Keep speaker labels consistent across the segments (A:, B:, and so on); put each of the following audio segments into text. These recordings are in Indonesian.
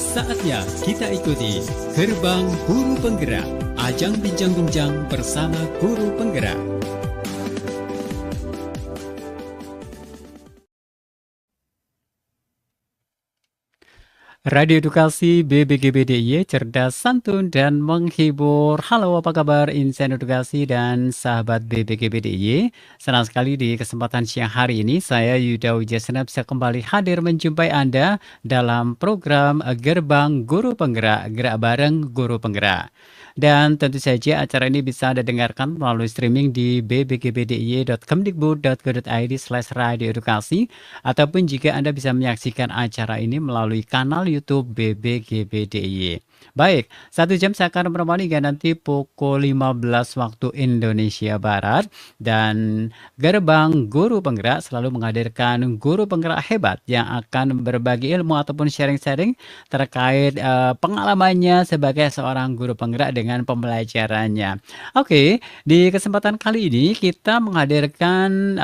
A: Saatnya kita ikuti Gerbang Guru Penggerak, ajang bincang-bincang bersama guru penggerak. Radio Edukasi BBGBDIY, cerdas, santun, dan menghibur. Halo, apa kabar insan edukasi dan sahabat BBGBDIY? Senang sekali di kesempatan siang hari ini, saya Yuda Wijasena bisa kembali hadir menjumpai Anda dalam program Gerbang Guru Penggerak, gerak bareng guru penggerak. Dan tentu saja acara ini bisa Anda dengarkan melalui streaming di bbgbdiy.kemdikbud.go.id/radioedukasi, ataupun jika Anda bisa menyaksikan acara ini melalui kanal YouTube BBGBDIY. Baik, 1 jam saya akan menemani hingga nanti pukul 15 waktu Indonesia Barat. Dan Gerbang Guru Penggerak selalu menghadirkan guru penggerak hebat yang akan berbagi ilmu ataupun sharing-sharing terkait pengalamannya sebagai seorang guru penggerak dengan pembelajarannya. Oke, di kesempatan kali ini kita menghadirkan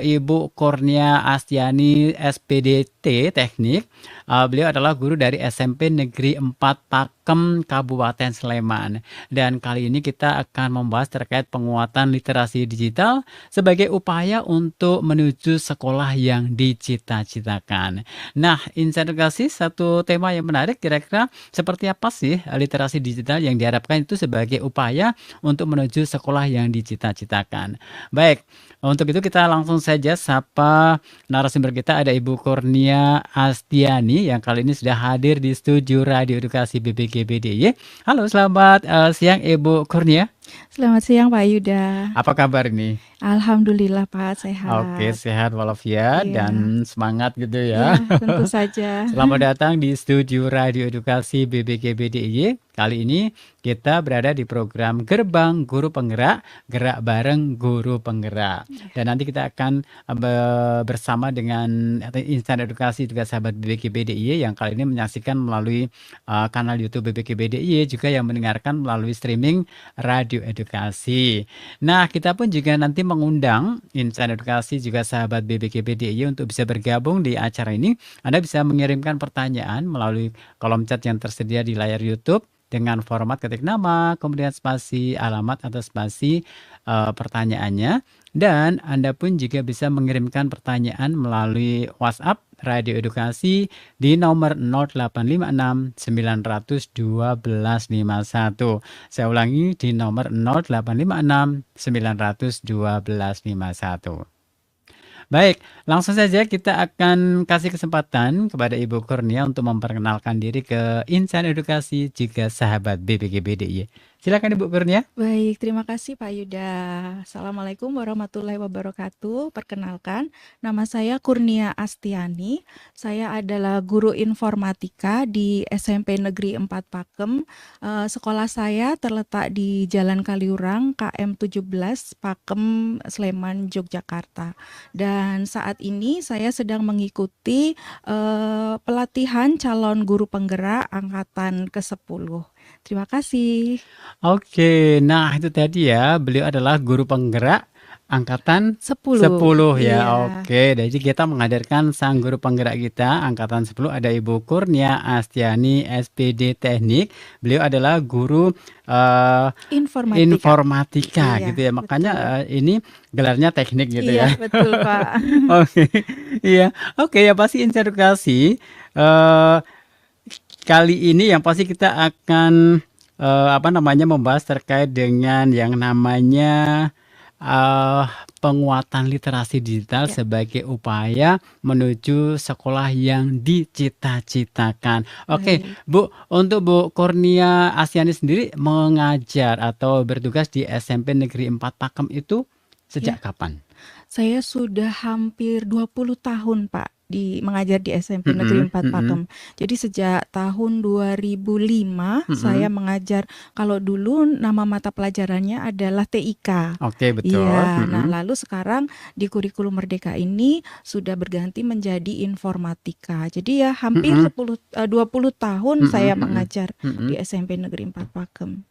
A: Ibu Kurnia Astiani SPDT Teknik. Beliau adalah guru dari SMP Negeri 4 Pakem, Kabupaten Sleman. Dan kali ini kita akan membahas terkait penguatan literasi digital sebagai upaya untuk menuju sekolah yang dicita-citakan. Nah, insan edukasi, satu tema yang menarik, kira-kira seperti apa sih literasi digital yang diharapkan itu sebagai upaya untuk menuju sekolah yang dicita-citakan. Baik, untuk itu kita langsung saja sapa narasumber kita, ada Ibu Kurnia Astiani yang kali ini sudah hadir di studio Radio Edukasi BBGBDIY. Halo, selamat siang Ibu Kurnia.
B: Selamat siang Pak Yuda.
A: Apa kabar nih?
B: Alhamdulillah Pak, sehat.
A: Oke, sehat walafiat
B: Iya.
A: dan semangat gitu
B: Iya,
A: ya.
B: tentu saja.
A: Selamat datang di studio Radio Edukasi BBGBDIY. Kali ini kita berada di program Gerbang Guru Penggerak, gerak bareng guru penggerak. Dan nanti kita akan bersama dengan insan edukasi juga sahabat BBGBDIY yang kali ini menyaksikan melalui kanal YouTube BBGBDIY, juga yang mendengarkan melalui streaming Radio Edukasi. Nah, kita pun juga nanti mengundang insan edukasi juga sahabat BBGBDIY untuk bisa bergabung di acara ini. Anda bisa mengirimkan pertanyaan melalui kolom chat yang tersedia di layar YouTube dengan format ketik nama, kemudian spasi, alamat atau spasi pertanyaannya. Dan Anda pun juga bisa mengirimkan pertanyaan melalui WhatsApp Radio Edukasi di nomor 0856 900 1251. Saya ulangi, di nomor 0856 900 1251. Baik, langsung saja kita akan kasih kesempatan kepada Ibu Kurnia untuk memperkenalkan diri ke insan edukasi juga sahabat BBGBDIY. Silakan Ibu Kurnia.
B: Baik, terima kasih Pak Yuda. Assalamualaikum warahmatullahi wabarakatuh. Perkenalkan, nama saya Kurnia Astiani. Saya adalah guru informatika di SMP Negeri 4 Pakem. Sekolah saya terletak di Jalan Kaliurang, KM 17, Pakem, Sleman, Yogyakarta. Dan saat ini saya sedang mengikuti pelatihan calon guru penggerak angkatan ke-10. Terima kasih.
A: Oke, nah itu tadi ya, beliau adalah guru penggerak angkatan
B: 10.
A: 10 ya.
B: Iya.
A: Oke, jadi kita menghadirkan sang guru penggerak kita angkatan 10, ada Ibu Kurnia Astiani SPD Teknik. Beliau adalah guru informatika
B: Iya,
A: gitu ya. Makanya ini gelarnya teknik gitu
B: Iya,
A: ya.
B: betul Pak.
A: Oke. Iya. Oke, ya pasti insan edukasi kali ini yang pasti kita akan membahas terkait dengan yang namanya penguatan literasi digital
B: Ya.
A: sebagai upaya menuju sekolah yang dicita-citakan. Oke,
B: Baik.
A: Bu, untuk Bu Kurnia Astiani sendiri mengajar atau bertugas di SMP Negeri 4 Pakem itu sejak kapan?
B: Saya sudah hampir 20 tahun Pak mengajar di SMP Negeri 4 Pakem. Jadi sejak tahun 2005 saya mengajar. Kalau dulu nama mata pelajarannya adalah TIK.
A: Oke, betul.
B: Iya. Nah, lalu sekarang di kurikulum Merdeka ini sudah berganti menjadi informatika. Jadi ya hampir 20 tahun saya mengajar di SMP Negeri 4 Pakem.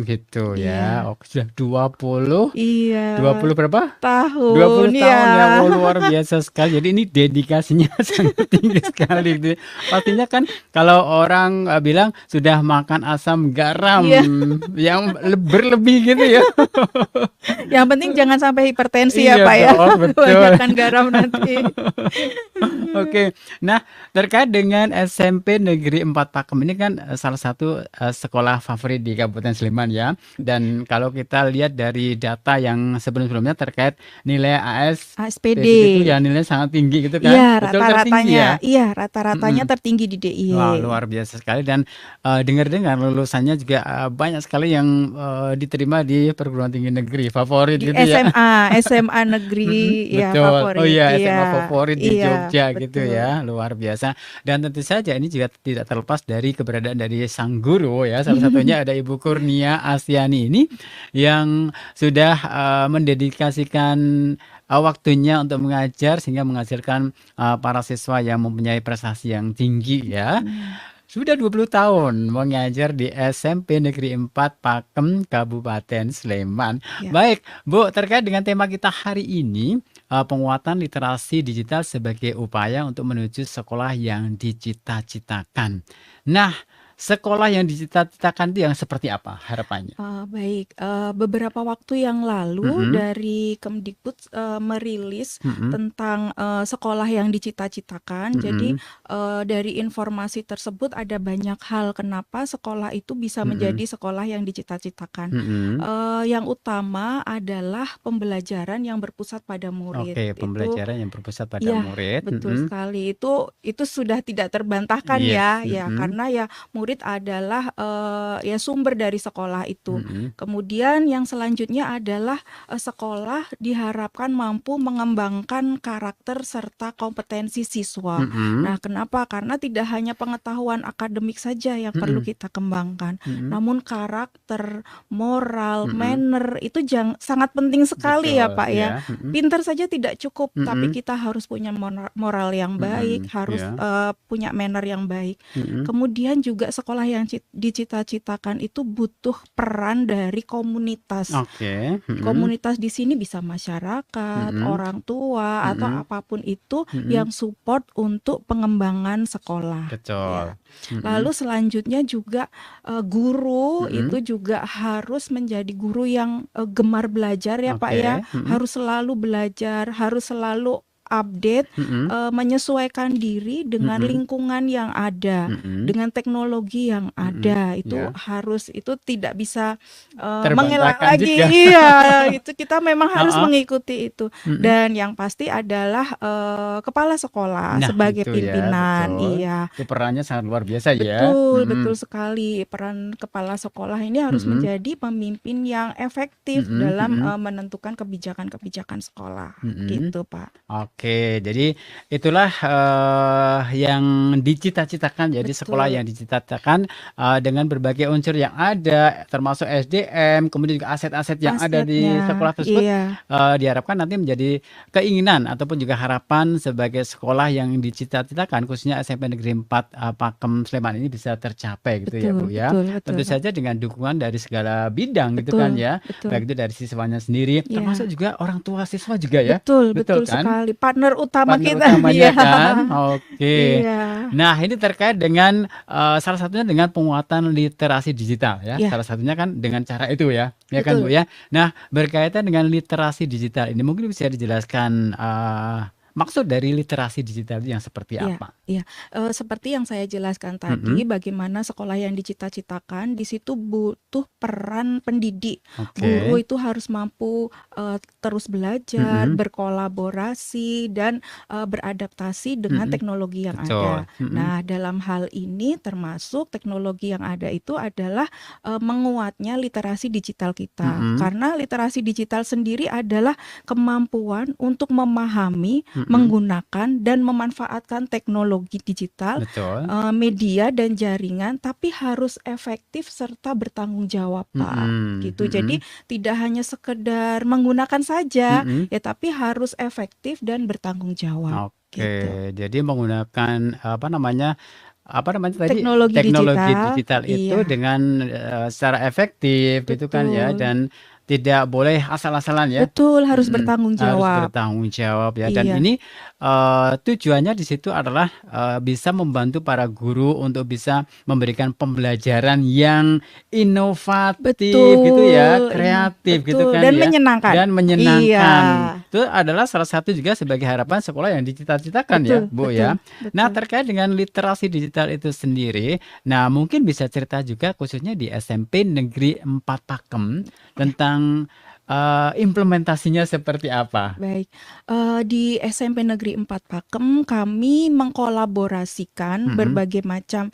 A: Gitu
B: Iya.
A: ya. Oke, sudah 20
B: Iya.
A: 20 berapa?
B: tahun.
A: 20 tahun ya.
B: Iya.
A: Oh, luar biasa sekali. Jadi ini dedikasinya tensinya sangat tinggi sekali gitu ya. Pastinya kan kalau orang, bilang sudah makan asam garam
B: Iya.
A: yang berlebih gitu ya.
B: Yang penting jangan sampai hipertensi ya,
A: Iya
B: Pak, ya.
A: dong, betul.
B: Kebanyakan garam nanti.
A: Oke. Nah, terkait dengan SMP Negeri 4 Pakem ini kan, salah satu, sekolah favorit di Kabupaten Sleman ya. Dan kalau kita lihat dari data yang sebelum-sebelumnya terkait nilai
B: ASPD.
A: ASPD itu ya nilainya sangat tinggi gitu kan?
B: Iya,
A: Betul tertinggi ya?
B: rata-ratanya
A: Mhm.
B: tertinggi di
A: Wah,
B: DIY.
A: luar biasa sekali dan, dengar-dengar lulusannya juga, banyak sekali yang, diterima di perguruan tinggi negeri favorit
B: Di
A: gitu ya.
B: SMA
A: Mhm,
B: negeri ya
A: betul. Oh
B: favorit.
A: iya, SMA
B: Iya,
A: favorit di
B: iya,
A: Jogja gitu
B: betul.
A: ya, luar biasa. Dan tentu saja ini juga tidak terlepas dari keberadaan dari sang guru ya, salah satunya ada Ibu Kurnia Astiani ini yang sudah, mendedikasikan, waktunya untuk mengajar sehingga menghasilkan, para siswa yang mempunyai prestasi yang tinggi ya.
B: Mhm.
A: Sudah 20 tahun mengajar di SMP Negeri 4 Pakem, Kabupaten Sleman.
B: Ya.
A: Baik, Bu, terkait dengan tema kita hari ini, penguatan literasi digital sebagai upaya untuk menuju sekolah yang dicita-citakan. Nah, sekolah yang dicita-citakan itu yang seperti apa harapannya?
B: Baik, beberapa waktu yang lalu
A: Mhm,
B: dari Kemdikbud, merilis
A: mhm,
B: tentang, sekolah yang dicita-citakan. Jadi,
A: mhm,
B: dari informasi tersebut ada banyak hal kenapa sekolah itu bisa
A: mhm,
B: menjadi sekolah yang dicita-citakan.
A: mhm.
B: Yang utama adalah pembelajaran yang berpusat pada murid.
A: Oke,
B: Itu
A: pembelajaran yang berpusat pada
B: iya,
A: murid.
B: betul
A: Mhm.
B: sekali. Itu sudah tidak terbantahkan
A: Iya.
B: ya,
A: Mhm,
B: karena ya murid adalah, ya sumber dari sekolah itu.
A: mhm.
B: Kemudian yang selanjutnya adalah, sekolah diharapkan mampu mengembangkan karakter serta kompetensi siswa.
A: Mhm,
B: Nah, kenapa? Karena tidak hanya pengetahuan akademik saja yang perlu
A: mhm,
B: kita kembangkan,
A: mhm,
B: namun karakter, moral,
A: mhm.
B: manner itu sangat penting sekali ya,
A: Betul,
B: Pak, ya.
A: ya, mhm,
B: Pintar saja tidak cukup, tapi
A: mhm,
B: kita harus punya moral yang baik,
A: mhm,
B: harus,
A: iya,
B: punya manner yang baik.
A: mhm,
B: Kemudian juga sekolah yang dicita-citakan itu butuh peran dari komunitas.
A: oke, mhm,
B: Komunitas di sini bisa masyarakat,
A: mhm,
B: orang tua, atau
A: mhm,
B: apapun itu
A: mhm,
B: yang support untuk pengembangan sekolah, ya.
A: betul, mhm,
B: Lalu selanjutnya juga, guru
A: mhm,
B: itu juga harus menjadi guru yang, gemar belajar ya, Pak, ya.
A: oke, mhm,
B: Harus selalu belajar, harus selalu update,
A: mhm,
B: menyesuaikan diri dengan
A: mhm,
B: lingkungan yang ada,
A: mhm,
B: dengan teknologi yang
A: mhm,
B: ada. Itu
A: iya,
B: harus itu tidak bisa, mengelak
A: terbantahkan
B: lagi.
A: juga,
B: Iya, itu kita memang harus
A: heeh,
B: mengikuti itu.
A: mhm.
B: Dan yang pasti adalah, kepala sekolah
A: Nah
B: sebagai
A: itu ya,
B: pimpinan.
A: betul,
B: Iya.
A: itu perannya sangat luar biasa ya,
B: Betul, betul
A: mhm,
B: sekali. Peran kepala sekolah ini harus
A: mhm,
B: menjadi pemimpin yang efektif
A: mhm,
B: dalam,
A: mhm,
B: menentukan kebijakan-kebijakan sekolah,
A: mhm.
B: gitu, Pak.
A: Oke, jadi itulah, yang dicita-citakan jadi sekolah
B: Betul,
A: yang dicita-citakan, dengan berbagai unsur yang ada termasuk SDM, kemudian juga aset-aset yang ada di
B: asetnya,
A: sekolah tersebut,
B: iya,
A: diharapkan nanti menjadi keinginan ataupun juga harapan sebagai sekolah yang dicita-citakan khususnya SMP Negeri 4, Pakem Sleman ini bisa tercapai gitu ya,
B: betul,
A: Bu, ya.
B: betul, betul,
A: Tentu
B: Pak.
A: saja dengan dukungan dari segala bidang gitu kan
B: Betul,
A: ya,
B: betul,
A: baik itu dari siswanya sendiri termasuk
B: iya.
A: juga orang tua siswa juga ya,
B: Betul,
A: betul
B: betul
A: kan?
B: sekali. Partner utama
A: Partner
B: kita,
A: utamanya
B: iya.
A: kan? Oke.
B: Iya,
A: Nah, ini terkait dengan, salah satunya dengan penguatan literasi digital ya,
B: iya,
A: salah satunya kan dengan cara itu ya, ya kan, Bu,
B: betul.
A: ya? Nah, berkaitan dengan literasi digital ini mungkin bisa dijelaskan, maksud dari literasi digital itu yang seperti
B: Iya,
A: apa?
B: iya, seperti yang saya jelaskan
A: Mhm,
B: tadi, bagaimana sekolah yang dicita-citakan, di situ butuh peran pendidik. Guru
A: oke,
B: itu harus mampu, terus belajar,
A: mhm,
B: berkolaborasi, dan, beradaptasi dengan
A: mhm,
B: teknologi yang
A: betul,
B: ada.
A: mhm,
B: Nah, dalam hal ini termasuk teknologi yang ada itu adalah, menguatnya literasi digital kita.
A: mhm,
B: Karena literasi digital sendiri adalah kemampuan untuk memahami,
A: mhm,
B: menggunakan dan memanfaatkan teknologi digital,
A: betul,
B: media dan jaringan, tapi harus efektif serta bertanggung jawab, Pak,
A: mhm,
B: gitu. Jadi
A: mhm,
B: tidak hanya sekedar menggunakan saja,
A: mhm.
B: ya tapi harus efektif dan bertanggung jawab,
A: Oke,
B: gitu.
A: jadi menggunakan, apa namanya tadi,
B: Teknologi
A: teknologi
B: digital,
A: digital itu
B: iya,
A: dengan, secara efektif itu kan ya
B: betul,
A: dan, tidak boleh asal-asalan ya.
B: Betul, harus
A: Mhm,
B: bertanggung
A: harus
B: jawab.
A: bertanggung jawab ya, dan
B: Iya,
A: ini, tujuannya di situ adalah, bisa membantu para guru untuk bisa memberikan pembelajaran yang inovatif gitu ya,
B: betul,
A: kreatif gitu
B: betul,
A: kan
B: dan
A: ya,
B: menyenangkan.
A: dan
B: Iya,
A: menyenangkan. Itu adalah salah satu juga sebagai harapan sekolah yang dicita-citakan ya,
B: betul,
A: Bu,
B: betul,
A: ya. Nah,
B: betul.
A: terkait dengan literasi digital itu sendiri, nah mungkin bisa cerita juga khususnya di SMP Negeri 4 Pakem
B: Ya.
A: tentang, implementasinya seperti apa?
B: Baik, di SMP Negeri 4 Pakem kami mengkolaborasikan
A: Mhm,
B: berbagai macam,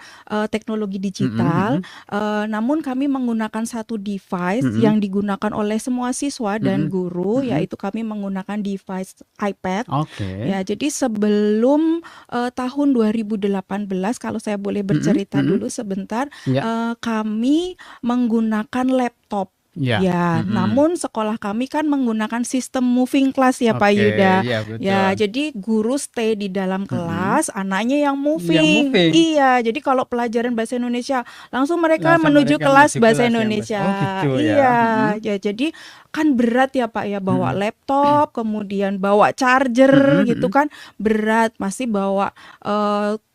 B: teknologi
A: mhm
B: digital,
A: mhm,
B: namun kami menggunakan satu device
A: mhm,
B: yang digunakan oleh semua siswa dan
A: mhm,
B: guru,
A: mhm.
B: yaitu kami menggunakan device iPad.
A: Oke.
B: Ya, jadi sebelum, tahun 2018 kalau saya boleh
A: Mhm
B: bercerita
A: mhm.
B: dulu sebentar,
A: Iya
B: kami menggunakan laptop.
A: iya.
B: Ya,
A: Mhm.
B: namun sekolah kami kan menggunakan sistem moving class ya, Pak
A: Oke,
B: Yuda.
A: iya
B: Ya,
A: betul.
B: jadi guru stay di dalam
A: Mhm.
B: kelas, anaknya yang
A: Yang
B: moving.
A: moving,
B: Iya, jadi kalau pelajaran bahasa Indonesia, langsung mereka
A: langsung
B: menuju
A: mereka
B: kelas
A: menuju
B: bahasa
A: kelas yang oh
B: Indonesia.
A: gitu ya?
B: Iya,
A: Mhm,
B: ya jadi kan berat ya, Pak ya, bawa
A: mhm.
B: laptop, kemudian bawa charger
A: Mhm
B: gitu
A: mhm.
B: kan, berat, masih bawa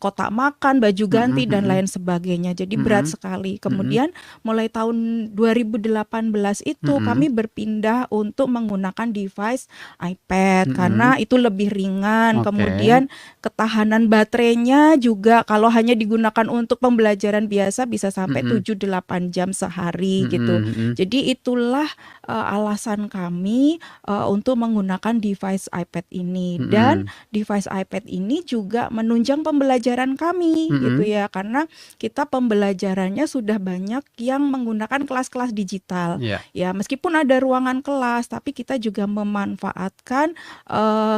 B: kotak makan, baju
A: Mhm
B: ganti dan
A: mhm.
B: lain sebagainya. Jadi berat
A: Mhm.
B: sekali.
A: Mhm.
B: Kemudian mulai tahun 2018 itu
A: Mhm.
B: kami berpindah untuk menggunakan device iPad karena
A: Mhm.
B: itu lebih ringan.
A: Oke.
B: Kemudian ketahanan baterainya juga kalau hanya digunakan untuk pembelajaran biasa bisa sampai
A: Mhm.
B: 7-8 jam sehari gitu.
A: Mhm mhm.
B: Jadi itulah alasan kami untuk menggunakan device iPad ini, dan
A: Mhm.
B: device iPad ini juga menunjang pembelajaran kami gitu
A: Mhm.
B: ya, karena kita pembelajarannya sudah banyak yang menggunakan kelas-kelas digital.
A: Iya.
B: Ya, meskipun ada ruangan kelas, tapi kita juga memanfaatkan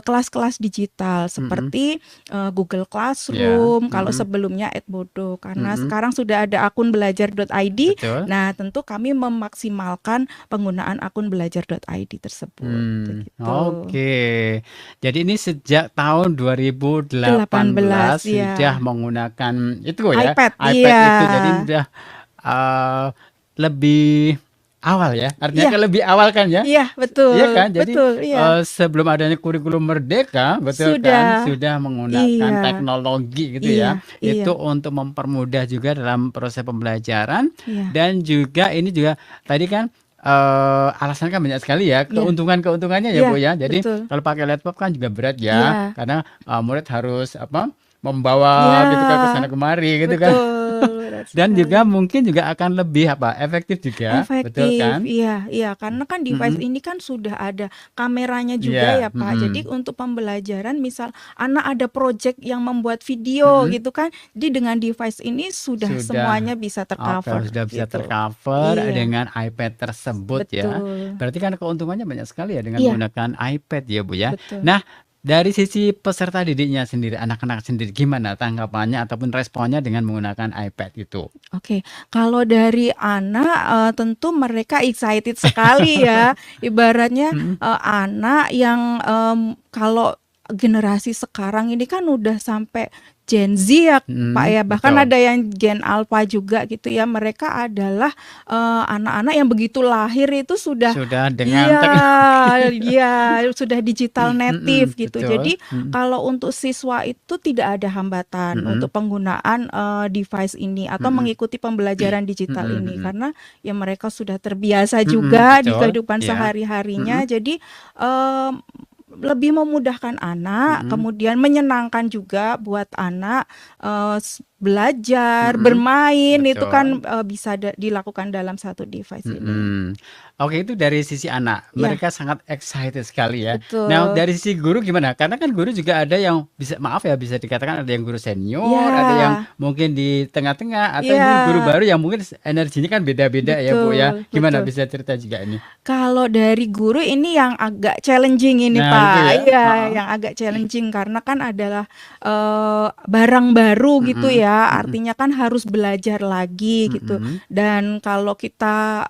B: kelas-kelas digital
A: Mhm.
B: seperti Google
A: Iya.
B: Classroom, kalau
A: Mhm.
B: sebelumnya Edmodo. Karena
A: Mhm.
B: sekarang sudah ada akun belajar.id.
A: Betul.
B: Nah, tentu kami memaksimalkan penggunaan akun belajar.id tersebut, begitu.
A: Oke. Jadi ini sejak tahun
B: 18,
A: 2018
B: iya.
A: sudah menggunakan itu ya,
B: iPad,
A: iPad
B: iya.
A: itu. Jadi udah, eee, lebih awal ya, artinya
B: Iya,
A: kan lebih awal kan ya?
B: iya, betul,
A: Iya kan? Jadi,
B: betul, iya.
A: sebelum adanya kurikulum merdeka, betul kan?
B: Sudah,
A: Sudah menggunakan
B: iya,
A: teknologi gitu
B: iya,
A: ya,
B: iya,
A: itu untuk mempermudah juga dalam proses pembelajaran,
B: iya,
A: dan juga ini juga tadi kan, alasan kan banyak sekali ya,
B: iya,
A: keuntungan-keuntungannya ya,
B: iya,
A: Bu, ya. Jadi
B: betul,
A: kalau pakai laptop kan juga berat ya,
B: iya,
A: karena, murid harus apa, membawa gitu kan ke
B: iya,
A: sana kemari gitu kan.
B: betul, berat
A: Dan
B: sekali.
A: juga mungkin juga akan lebih apa, efektif juga, betul
B: Efektif,
A: kan?
B: iya, iya, karena kan device
A: Mhm,
B: ini kan sudah ada kameranya juga
A: iya,
B: ya, Pak. Jadi
A: mhm,
B: untuk pembelajaran misal anak ada project yang membuat video
A: mhm.
B: gitu kan, jadi dengan device ini sudah
A: Sudah
B: semuanya bisa
A: oke,
B: tercover
A: sudah bisa
B: gitu.
A: tercover
B: Iya,
A: dengan iPad tersebut ya.
B: betul.
A: Berarti kan keuntungannya banyak sekali ya dengan
B: Iya,
A: menggunakan iPad ya, Bu, ya.
B: betul.
A: Nah, dari sisi peserta didiknya sendiri, anak-anak sendiri gimana tanggapannya ataupun responnya dengan menggunakan iPad itu?
B: Oke, kalau dari anak, tentu mereka excited sekali ya. Ibaratnya,
A: Mhm,
B: anak yang, kalau generasi sekarang ini kan udah sampai Gen Z ya, Pak,
A: mhm,
B: ya, bahkan
A: betul.
B: ada yang Gen Alpha juga gitu ya. Mereka adalah, anak-anak yang begitu lahir itu sudah,
A: Sudah dengan
B: iya, iya, sudah digital native
A: mhm,
B: gitu.
A: betul,
B: Jadi
A: mhm,
B: kalau untuk siswa itu tidak ada hambatan
A: mhm,
B: untuk penggunaan, device ini atau
A: mhm,
B: mengikuti pembelajaran digital
A: mhm
B: ini,
A: mhm,
B: karena ya mereka sudah terbiasa
A: mhm,
B: juga di
A: betul,
B: kehidupan
A: iya,
B: sehari-harinya.
A: mhm,
B: Jadi, lebih memudahkan anak,
A: mhm,
B: kemudian menyenangkan juga buat anak, belajar,
A: mhm,
B: bermain, itu kan,
A: betul.
B: bisa dilakukan dalam satu device ini.
A: Mhm. Oke, itu dari sisi anak,
B: Ya,
A: mereka sangat excited sekali ya. Nah,
B: betul.
A: dari sisi guru gimana? Karena kan guru juga ada yang bisa maaf ya, bisa dikatakan ada yang guru senior, ada yang
B: Ya,
A: mungkin di tengah-tengah, atau mungkin guru
B: ya,
A: baru yang mungkin energinya kan beda-beda ya, Bu, ya.
B: betul,
A: Gimana
B: betul.
A: bisa cerita juga ini?
B: Kalau dari guru ini yang agak challenging ini,
A: Nah, itu
B: Pak.
A: ya?
B: Iya,
A: Heeh.
B: yang agak challenging karena kan adalah, barang baru gitu
A: Mhm,
B: ya,
A: mhm,
B: artinya kan harus belajar lagi gitu.
A: mhm.
B: Dan kalau kita,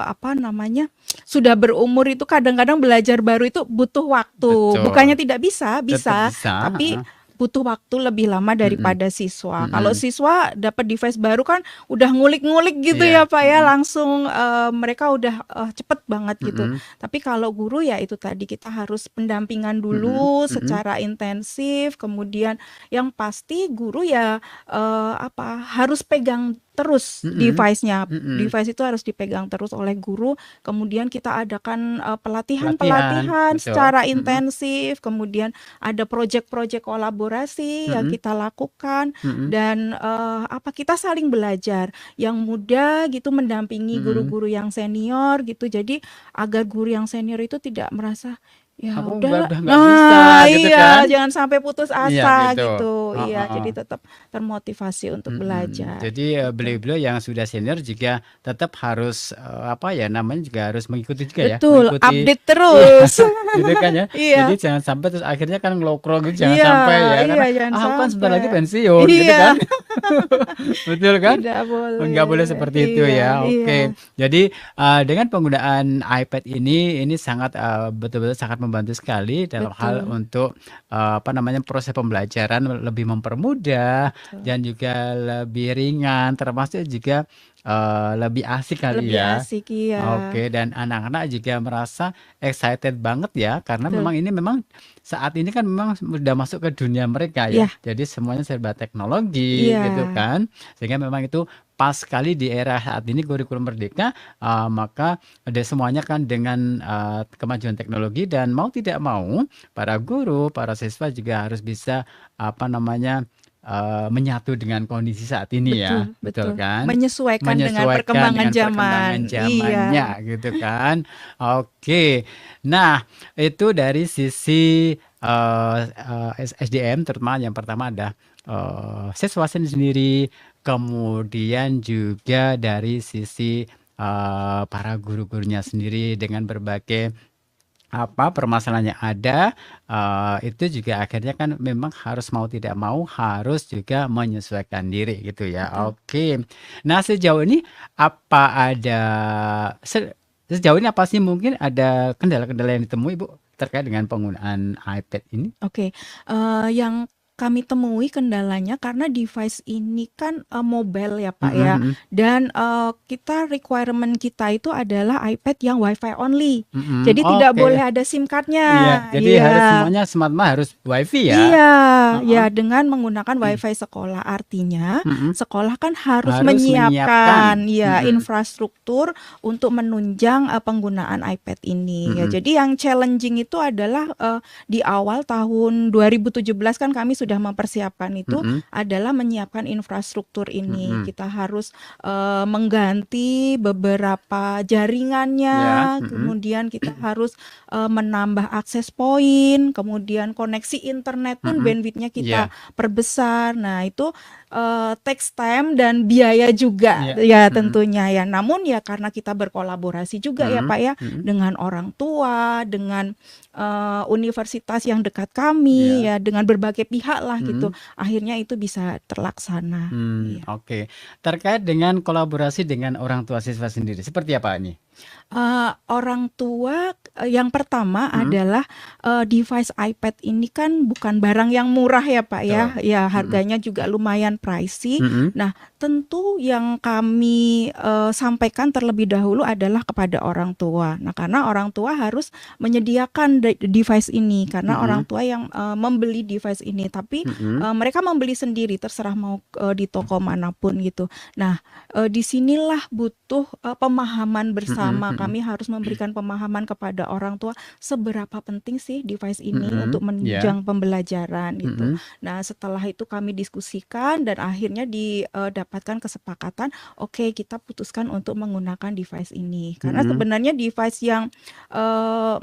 B: apa namanya, sudah berumur itu kadang-kadang belajar baru itu butuh waktu.
A: Betul,
B: Bukannya tidak bisa,
A: tetap
B: bisa,
A: bisa,
B: tapi
A: heeh.
B: butuh waktu lebih lama
A: Mhm,
B: daripada siswa. Kalau
A: mhm.
B: siswa dapat device baru kan udah ngulik-ngulik gitu ya,
A: Iya,
B: Pak, ya,
A: mhm,
B: langsung, mereka udah, cepet banget gitu.
A: mhm,
B: Tapi kalau guru ya itu tadi, kita harus pendampingan
A: mhm,
B: dulu
A: mhm.
B: secara intensif, kemudian yang pasti guru ya, harus pegang terus
A: Mhm,
B: device-nya.
A: mhm,
B: Device itu harus dipegang terus oleh guru, kemudian kita adakan,
A: pelatihan,
B: pelatihan-pelatihan
A: betul,
B: secara
A: mhm,
B: intensif, kemudian ada project-project kolaborasi yang
A: mhm,
B: kita lakukan
A: mhm,
B: dan, kita saling belajar. Yang muda gitu mendampingi
A: mhm.
B: guru-guru yang senior gitu, jadi agar guru yang senior itu tidak merasa, "Ya
A: Aku nggak
B: udahlah."
A: udah nggak bisa
B: Nah,
A: gitu
B: iya,
A: kan?
B: jangan sampai putus
A: Iya
B: asa
A: gitu,
B: gitu. Iya,
A: heeh.
B: jadi tetap termotivasi untuk
A: Mhm,
B: belajar,
A: jadi,
B: gitu.
A: beliau-beliau yang sudah senior juga tetap harus, apa ya namanya, juga harus mengikuti juga ya,
B: Betul,
A: mengikuti
B: update
A: iya,
B: terus.
A: gitu kan ya. Jadi
B: Iya.
A: jangan sampai terus akhirnya kan ngelokro gitu, jangan
B: Iya,
A: sampai ya,
B: iya,
A: karena,
B: jangan
A: "Ah, aku kan sebentar lagi
B: sampai.
A: pensiun," gitu
B: Iya,
A: kan. Betul kan?
B: tidak
A: Enggak boleh
B: boleh.
A: seperti itu
B: Iya,
A: ya,
B: iya,
A: oke. Jadi, dengan penggunaan iPad ini sangat, betul-betul sangat membantu sekali dalam hal
B: betul,
A: untuk, apa namanya, proses pembelajaran lebih mempermudah
B: betul.
A: dan juga lebih ringan, termasuk juga, lebih asik kali
B: Lebih
A: ya.
B: asik, iya,
A: Oke, dan anak-anak juga merasa excited banget ya, karena
B: betul.
A: memang ini memang saat ini kan memang sudah masuk ke dunia mereka ya.
B: Iya,
A: Jadi semuanya serba teknologi
B: iya,
A: gitu kan. Sehingga memang itu pas sekali di era saat ini kurikulum merdeka, maka semuanya kan dengan, kemajuan teknologi dan mau tidak mau para guru, para siswa juga harus bisa, apa namanya, menyatu dengan kondisi saat ini ya,
B: betul,
A: betul
B: betul.
A: kan?
B: Menyesuaikan dengan
A: Menyesuaikan
B: perkembangan
A: dengan perkembangan
B: zaman.
A: zamannya
B: Iya,
A: gitu kan. Oke. Nah, itu dari sisi, SDM terutama yang pertama ada, siswa sendiri, kemudian juga dari sisi, para guru-gurunya sendiri dengan berbagai apa, permasalahan yang ada, itu juga akhirnya kan memang harus mau tidak mau harus juga menyesuaikan diri gitu ya,
B: betul.
A: oke. Nah sejauh ini apa ada sejauh ini apa sih mungkin ada kendala-kendala yang ditemui Bu, terkait dengan penggunaan iPad ini?
B: Oke, yang kami temui kendalanya karena device ini kan, mobile ya, Pak,
A: Mhm,
B: ya,
A: mhm,
B: dan, requirement kita itu adalah iPad yang WiFi only.
A: mhm,
B: Jadi tidak
A: oke.
B: boleh ada SIM
A: Iya,
B: card-nya.
A: jadi harus
B: Iya.
A: semuanya smart mah harus WiFi ya?
B: Iya,
A: Heeh,
B: ya dengan menggunakan WiFi sekolah. Artinya,
A: mhm,
B: sekolah kan harus
A: harus menyiapkan,
B: menyiapkan ya
A: mhm,
B: infrastruktur untuk menunjang, penggunaan iPad ini. Ya,
A: mhm,
B: jadi yang challenging itu adalah, di awal tahun 2017 kan kami sudah mempersiapkan itu
A: mhm,
B: adalah menyiapkan infrastruktur ini.
A: mhm,
B: Kita harus, mengganti beberapa
A: iya,
B: jaringannya,
A: mhm,
B: kemudian kita harus menambah akses poin, kemudian koneksi internet pun
A: mhm,
B: bandwidth-nya kita
A: iya,
B: perbesar. Nah, itu, takes time dan biaya juga
A: iya,
B: ya
A: mhm,
B: tentunya ya. Namun ya karena kita berkolaborasi juga ya,
A: mhm,
B: Pak, ya,
A: mhm,
B: dengan orang tua, dengan, universitas yang dekat kami
A: iya,
B: ya, dengan berbagai pihak lah gitu.
A: mhm,
B: Akhirnya itu bisa terlaksana. Iya.
A: oke. Terkait dengan kolaborasi dengan orang tua siswa sendiri, seperti apa ini?
B: Orang tua, yang pertama
A: Mhm,
B: adalah, device iPad ini kan bukan barang yang murah ya, Pak, ya.
A: betul,
B: Ya
A: mhm,
B: harganya juga lumayan pricey.
A: mhm,
B: Nah, tentu yang kami, sampaikan terlebih dahulu adalah kepada orang tua. Nah, karena orang tua harus menyediakan device ini, karena orang
A: mhm,
B: tua yang, membeli device ini. Tapi,
A: mhm,
B: mereka membeli sendiri terserah mau, di toko manapun gitu. Nah, di sinilah butuh, pemahaman
A: mhm,
B: bersama.
A: mhm,
B: Kami harus memberikan pemahaman kepada orang tua seberapa penting sih device ini
A: mhm,
B: untuk
A: iya,
B: menunjang pembelajaran gitu.
A: mhm,
B: Nah, setelah itu kami diskusikan dan akhirnya didapatkan kesepakatan, oke, kita putuskan untuk menggunakan device ini. Karena
A: mhm,
B: sebenarnya device yang,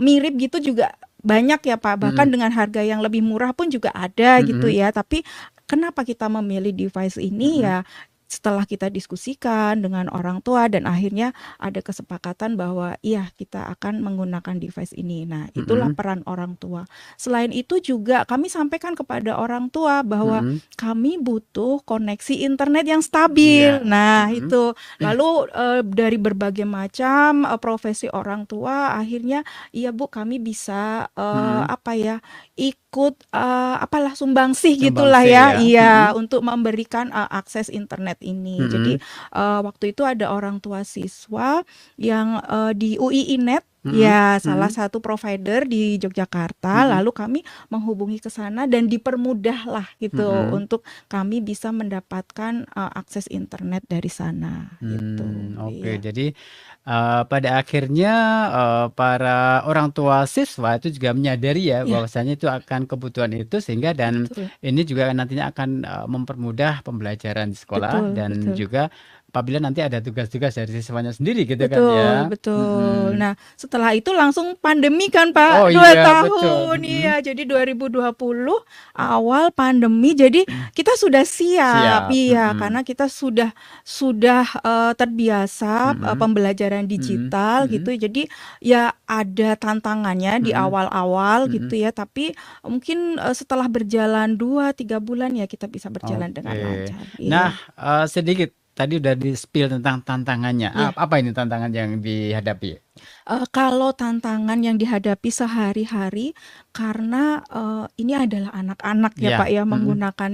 B: mirip gitu juga banyak ya, Pak, bahkan
A: mhm,
B: dengan harga yang lebih murah pun juga ada gitu
A: mhm,
B: ya. Tapi kenapa kita memilih device ini
A: mhm,
B: ya setelah kita diskusikan dengan orang tua dan akhirnya ada kesepakatan bahwa iya kita akan menggunakan device ini. Nah, itulah
A: Mhm.
B: peran orang tua. Selain itu juga kami sampaikan kepada orang tua bahwa
A: Mhm.
B: kami butuh koneksi internet yang
A: Iya.
B: stabil. Nah,
A: Mhm.
B: itu. Lalu dari berbagai macam profesi orang tua akhirnya iya Bu, kami bisa
A: Mhm.
B: apa ya, ikut apalah sumbangsih gitulah
A: Sumbangsih
B: ya.
A: ya.
B: Iya,
A: Mhm.
B: untuk memberikan akses internet ini. Jadi
A: Mhm.
B: waktu itu ada orang tua siswa yang di UI INET,
A: Mhm.
B: ya salah
A: Mhm.
B: satu provider di Yogyakarta,
A: Mhm.
B: lalu kami menghubungi ke sana dan dipermudahlah gitu
A: Mhm.
B: untuk kami bisa mendapatkan akses internet dari sana gitu.
A: Oke.
B: Iya,
A: Jadi, pada akhirnya, para orang tua siswa itu juga menyadari ya
B: iya,
A: bahwasanya itu akan kebutuhan itu sehingga dan
B: betul,
A: ini juga nantinya akan, mempermudah pembelajaran di sekolah
B: betul,
A: dan
B: betul.
A: juga apabila nanti ada tugas-tugas dari siswanya sendiri gitu kan
B: Betul,
A: ya?
B: betul.
A: Mhm.
B: Nah, setelah itu langsung pandemi kan, Pak,
A: Oh
B: 2
A: iya betul,
B: tahun.
A: mhm.
B: Iya, jadi 2020 awal pandemi, jadi kita sudah siap.
A: Siap,
B: Iya,
A: mhm.
B: karena kita sudah terbiasa
A: Mhm.
B: pembelajaran
A: Mhm.
B: digital
A: Mhm.
B: gitu. Jadi ya ada tantangannya di
A: Mhm.
B: awal-awal
A: Mhm.
B: gitu ya, tapi mungkin setelah berjalan 2 3 bulan ya kita bisa berjalan dengan
A: Oke.
B: lancar.
A: Nah,
B: Iya.
A: sedikit tadi udah di-spill tentang tantangannya.
B: Iya.
A: Apa ini tantangan yang dihadapi?
B: Kalau tantangan yang dihadapi sehari-hari karena, ini adalah anak-anak ya, Pak,
A: Iya,
B: ya,
A: mhm.
B: menggunakan,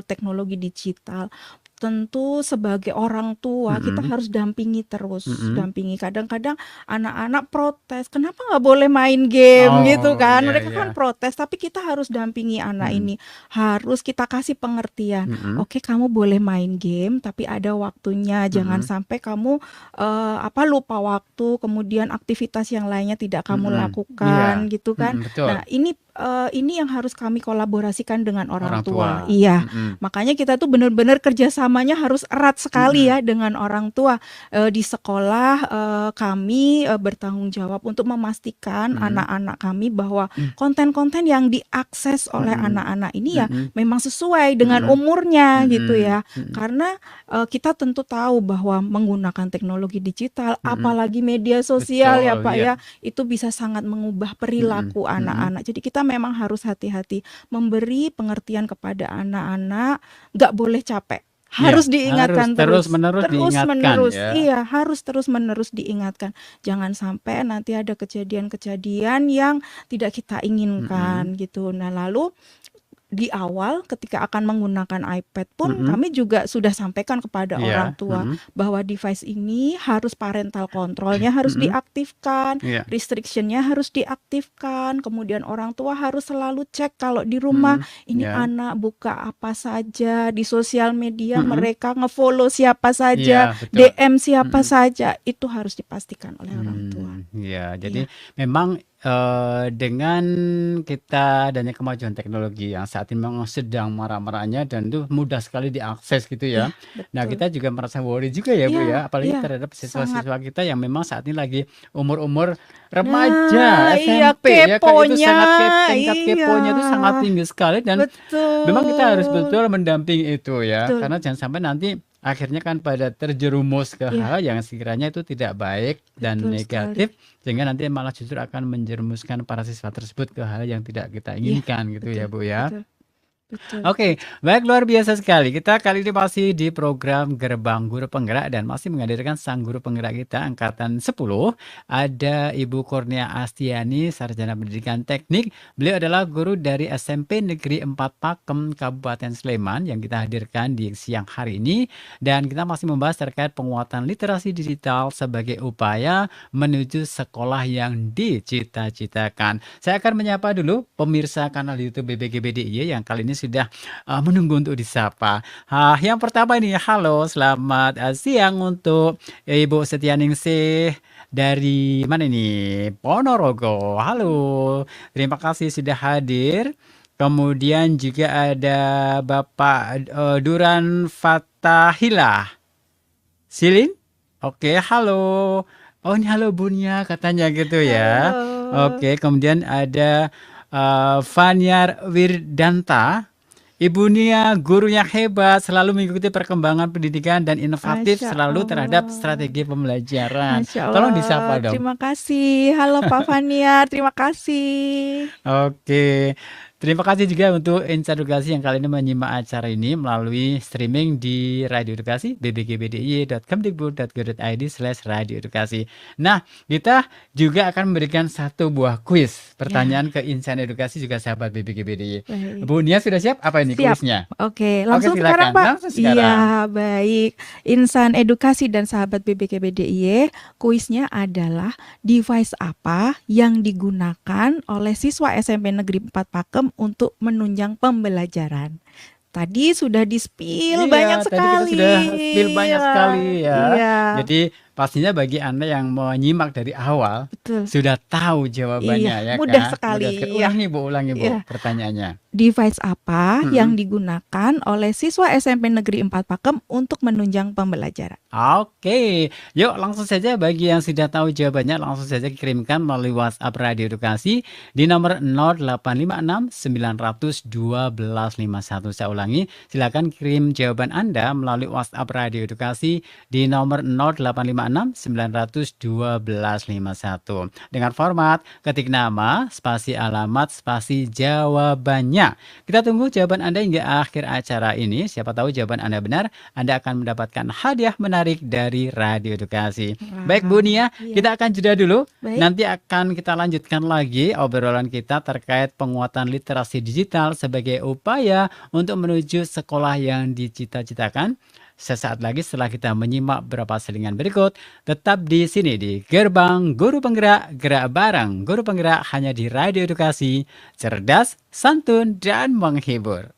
B: teknologi digital. Tentu sebagai orang tua kita
A: Mhm.
B: harus dampingi terus,
A: Mhm.
B: dampingi. Kadang-kadang anak-anak protes, "Kenapa nggak boleh main game?" Gitu
A: Oh,
B: kan.
A: iya
B: Mereka
A: iya.
B: kan protes, tapi kita harus dampingi anak
A: Mhm.
B: ini. Harus kita kasih pengertian,
A: Mhm.
B: "Oke, kamu boleh main game, tapi ada waktunya. Jangan
A: Mhm.
B: sampai kamu lupa waktu, kemudian aktivitas yang lainnya tidak kamu
A: Mhm. Iya.
B: lakukan gitu kan.
A: Mhm, betul.
B: Nah, ini yang harus kami kolaborasikan dengan orang
A: Orang
B: tua.
A: tua.
B: Iya,
A: Mhm.
B: makanya kita tuh benar-benar kerjasamanya harus erat sekali
A: Mhm.
B: ya dengan orang tua. Di sekolah, kami, bertanggung jawab untuk memastikan
A: Mhm.
B: anak-anak kami bahwa konten-konten yang diakses oleh
A: Mhm.
B: anak-anak ini ya
A: Mhm.
B: memang sesuai dengan
A: Mhm.
B: umurnya gitu
A: Mhm.
B: ya.
A: Mhm.
B: Karena kita tentu tahu bahwa menggunakan teknologi digital,
A: Mhm.
B: apalagi media sosial ya
A: Betul,
B: Pak
A: iya.
B: ya, itu bisa sangat mengubah
A: Mhm.
B: perilaku
A: Mhm.
B: anak-anak. Jadi kita memang harus hati-hati memberi pengertian kepada anak-anak, nggak boleh capek.
A: Iya,
B: Harus
A: harus
B: diingatkan terus,
A: terus-menerus diingatkan
B: terus-menerus.
A: ya.
B: Iya, harus terus-menerus diingatkan. Jangan sampai nanti ada kejadian-kejadian yang tidak kita
A: Mhm.
B: inginkan gitu. Nah, lalu di awal ketika akan menggunakan iPad pun
A: Mhm.
B: kami juga sudah sampaikan kepada orang
A: Iya.
B: tua
A: Mhm.
B: bahwa device ini harus parental control-nya harus
A: Mhm.
B: diaktifkan,
A: Iya.
B: restriction-nya harus diaktifkan, kemudian orang tua harus selalu cek kalau di rumah
A: Mhm.
B: ini
A: Iya.
B: anak buka apa saja, di sosial media
A: Mhm.
B: mereka nge-follow siapa saja,
A: Iya, betul.
B: DM siapa
A: Mhm.
B: saja, itu harus dipastikan oleh orang tua.
A: Iya. Jadi
B: Iya,
A: memang, dengan kita adanya kemajuan teknologi yang saat ini memang sedang marak-maraknya dan itu mudah sekali diakses gitu ya.
B: iya,
A: Nah,
B: betul.
A: kita juga merasa worry juga ya, Bu,
B: Iya,
A: ya, apalagi
B: iya,
A: terhadap
B: sangat.
A: siswa-siswa kita yang memang saat ini lagi umur-umur remaja,
B: Nah, iya
A: SMP ya kan, itu
B: keponya,
A: sangat tingkat
B: iya,
A: keponya itu sangat tinggi sekali dan memang kita harus
B: betul,
A: betul mendampingi itu ya,
B: betul,
A: karena jangan sampai nanti akhirnya kan pada terjerumus ke
B: iya,
A: hal yang sekiranya itu tidak baik dan
B: betul sekali,
A: negatif, sehingga nanti malah justru akan menjerumuskan para siswa tersebut ke hal yang tidak kita
B: iya,
A: inginkan gitu
B: betul,
A: ya, Bu, ya.
B: betul, betul,
A: Oke,
B: betul,
A: baik luar biasa sekali. Kita kali ini masih di program Gerbang Guru Penggerak dan masih menghadirkan sang guru penggerak kita angkatan 10. Ada Ibu Kurnia Astiani, Sarjana Pendidikan Teknik. Beliau adalah guru dari SMP Negeri 4 Pakem, Kabupaten Sleman yang kita hadirkan di siang hari ini. Dan kita masih membahas terkait penguatan literasi digital sebagai upaya menuju sekolah yang dicita-citakan. Saya akan menyapa dulu pemirsa kanal YouTube BBGBDIY yang kali ini sudah menunggu untuk disapa. Yang pertama ini, halo, selamat siang untuk Ibu Setianingsih dari mana ini? Ponorogo. Halo, terima kasih sudah hadir. Kemudian juga ada Bapak Duran Fatahillah. Silin? Oke, halo. Oh, ini halo Bunya katanya gitu ya.
B: halo,
A: Oke, kemudian ada Fanyar Wirdanta. Ibu Nia guru yang hebat, selalu mengikuti perkembangan pendidikan dan inovatif
B: Masya
A: selalu terhadap
B: Allah.
A: strategi pembelajaran.
B: Masya
A: Tolong
B: Allah.
A: disapa dong.
B: Terima kasih. Halo Pak Faniar, terima kasih.
A: Oke. Terima kasih juga untuk Insa Edukasi yang kali ini menyimak acara ini melalui streaming di Radio Edukasi bbgbdi.kemdikbud.go.id/radio edukasi. Nah, kita juga akan memberikan satu buah kuis. Pertanyaan
B: Ya,
A: ke Insan Edukasi juga sahabat BBGBDI.
B: baik.
A: Bu Nia sudah siap? Apa ini
B: Siap.
A: kuisnya?
B: Oke,
A: Oke,
B: langsung sekarang,
A: silakan.
B: Pak.
A: Langsung sekarang.
B: Iya, baik. Insan Edukasi dan sahabat BBKBDIY, kuisnya adalah device apa yang digunakan oleh siswa SMP Negeri 4 Pakem untuk menunjang pembelajaran. Tadi sudah di-spill banyak
A: Iya, tadi kita sudah spill
B: sekali.
A: banyak sekali ya.
B: Iya,
A: Jadi pastinya bagi Anda yang menyimak dari awal
B: betul.
A: sudah tahu jawabannya
B: Iya,
A: ya
B: mudah
A: kan? Mudah
B: sekali.
A: sekali.
B: Iya,
A: Ulangi Bu
B: iya.
A: pertanyaannya.
B: Device apa yang
A: Mm-mm.
B: digunakan oleh siswa SMP Negeri 4 Pakem untuk menunjang pembelajaran?
A: Oke, yuk langsung saja bagi yang sudah tahu jawabannya langsung saja kirimkan melalui WhatsApp Radio Edukasi di nomor 0856 900 1251. Saya ulangi, silakan kirim jawaban Anda melalui WhatsApp Radio Edukasi di nomor 0856 900 1251. Dengan format ketik nama, spasi alamat, spasi jawabannya. Kita tunggu jawaban Anda hingga akhir acara ini. Siapa tahu jawaban Anda benar, Anda akan mendapatkan hadiah menarik dari Radio Edukasi. Baik Bu Nia,
B: Iya,
A: kita akan jeda dulu.
B: baik.
A: Nanti akan kita lanjutkan lagi obrolan kita terkait penguatan literasi digital sebagai upaya untuk menuju sekolah yang dicita-citakan. Sesaat lagi setelah kita menyimak beberapa selingan berikut, tetap di sini di Gerbang Guru Penggerak, gerak bareng Guru Penggerak hanya di Radio Edukasi, cerdas, santun, dan menghibur.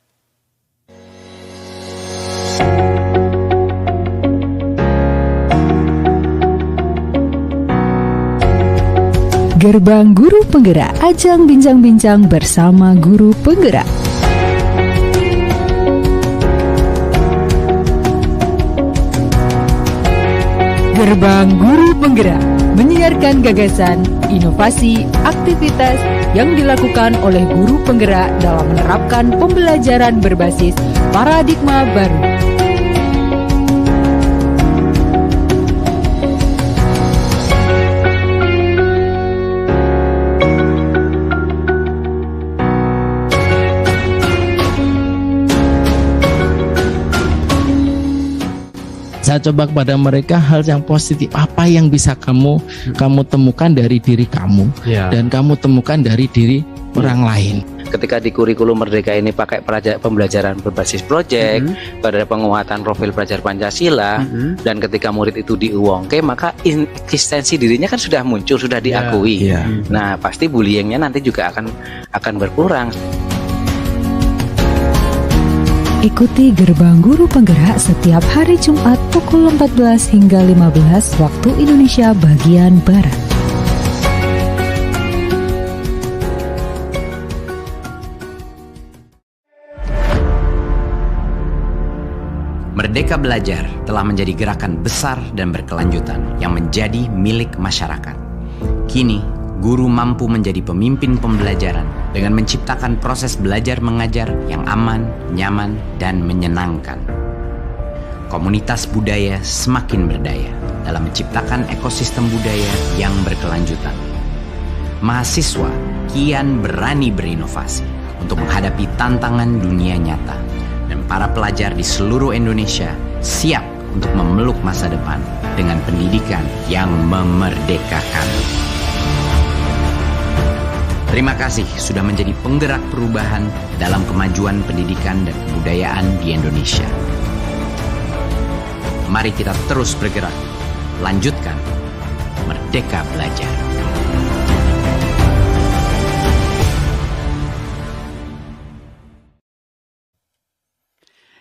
C: Gerbang Guru Penggerak, ajang bincang-bincang bersama Guru Penggerak. Gerbang Guru Penggerak menyiarkan gagasan, inovasi, aktivitas yang dilakukan oleh guru penggerak dalam menerapkan pembelajaran berbasis paradigma baru.
D: Saya coba kepada mereka hal yang positif, apa yang bisa kamu temukan dari diri kamu dan kamu temukan dari diri orang lain.
E: Ketika di kurikulum Merdeka ini pakai pembelajaran berbasis proyek, pada penguatan profil pelajar Pancasila, dan ketika murid itu diuangke, maka eksistensi dirinya kan sudah muncul, sudah diakui. Nah, pasti bullyingnya nanti juga akan berkurang.
C: Ikuti Gerbang Guru Penggerak setiap hari Jumat pukul 14 hingga 15 waktu Indonesia bagian Barat.
F: Merdeka Belajar telah menjadi gerakan besar dan berkelanjutan yang menjadi milik masyarakat. Kini, guru mampu menjadi pemimpin pembelajaran dengan menciptakan proses belajar mengajar yang aman, nyaman, dan menyenangkan. Komunitas budaya semakin berdaya dalam menciptakan ekosistem budaya yang berkelanjutan. Mahasiswa kian berani berinovasi untuk menghadapi tantangan dunia nyata, dan para pelajar di seluruh Indonesia siap untuk memeluk masa depan dengan pendidikan yang memerdekakan. Terima kasih sudah menjadi penggerak perubahan dalam kemajuan pendidikan dan kebudayaan di Indonesia. Mari kita terus bergerak, lanjutkan Merdeka Belajar.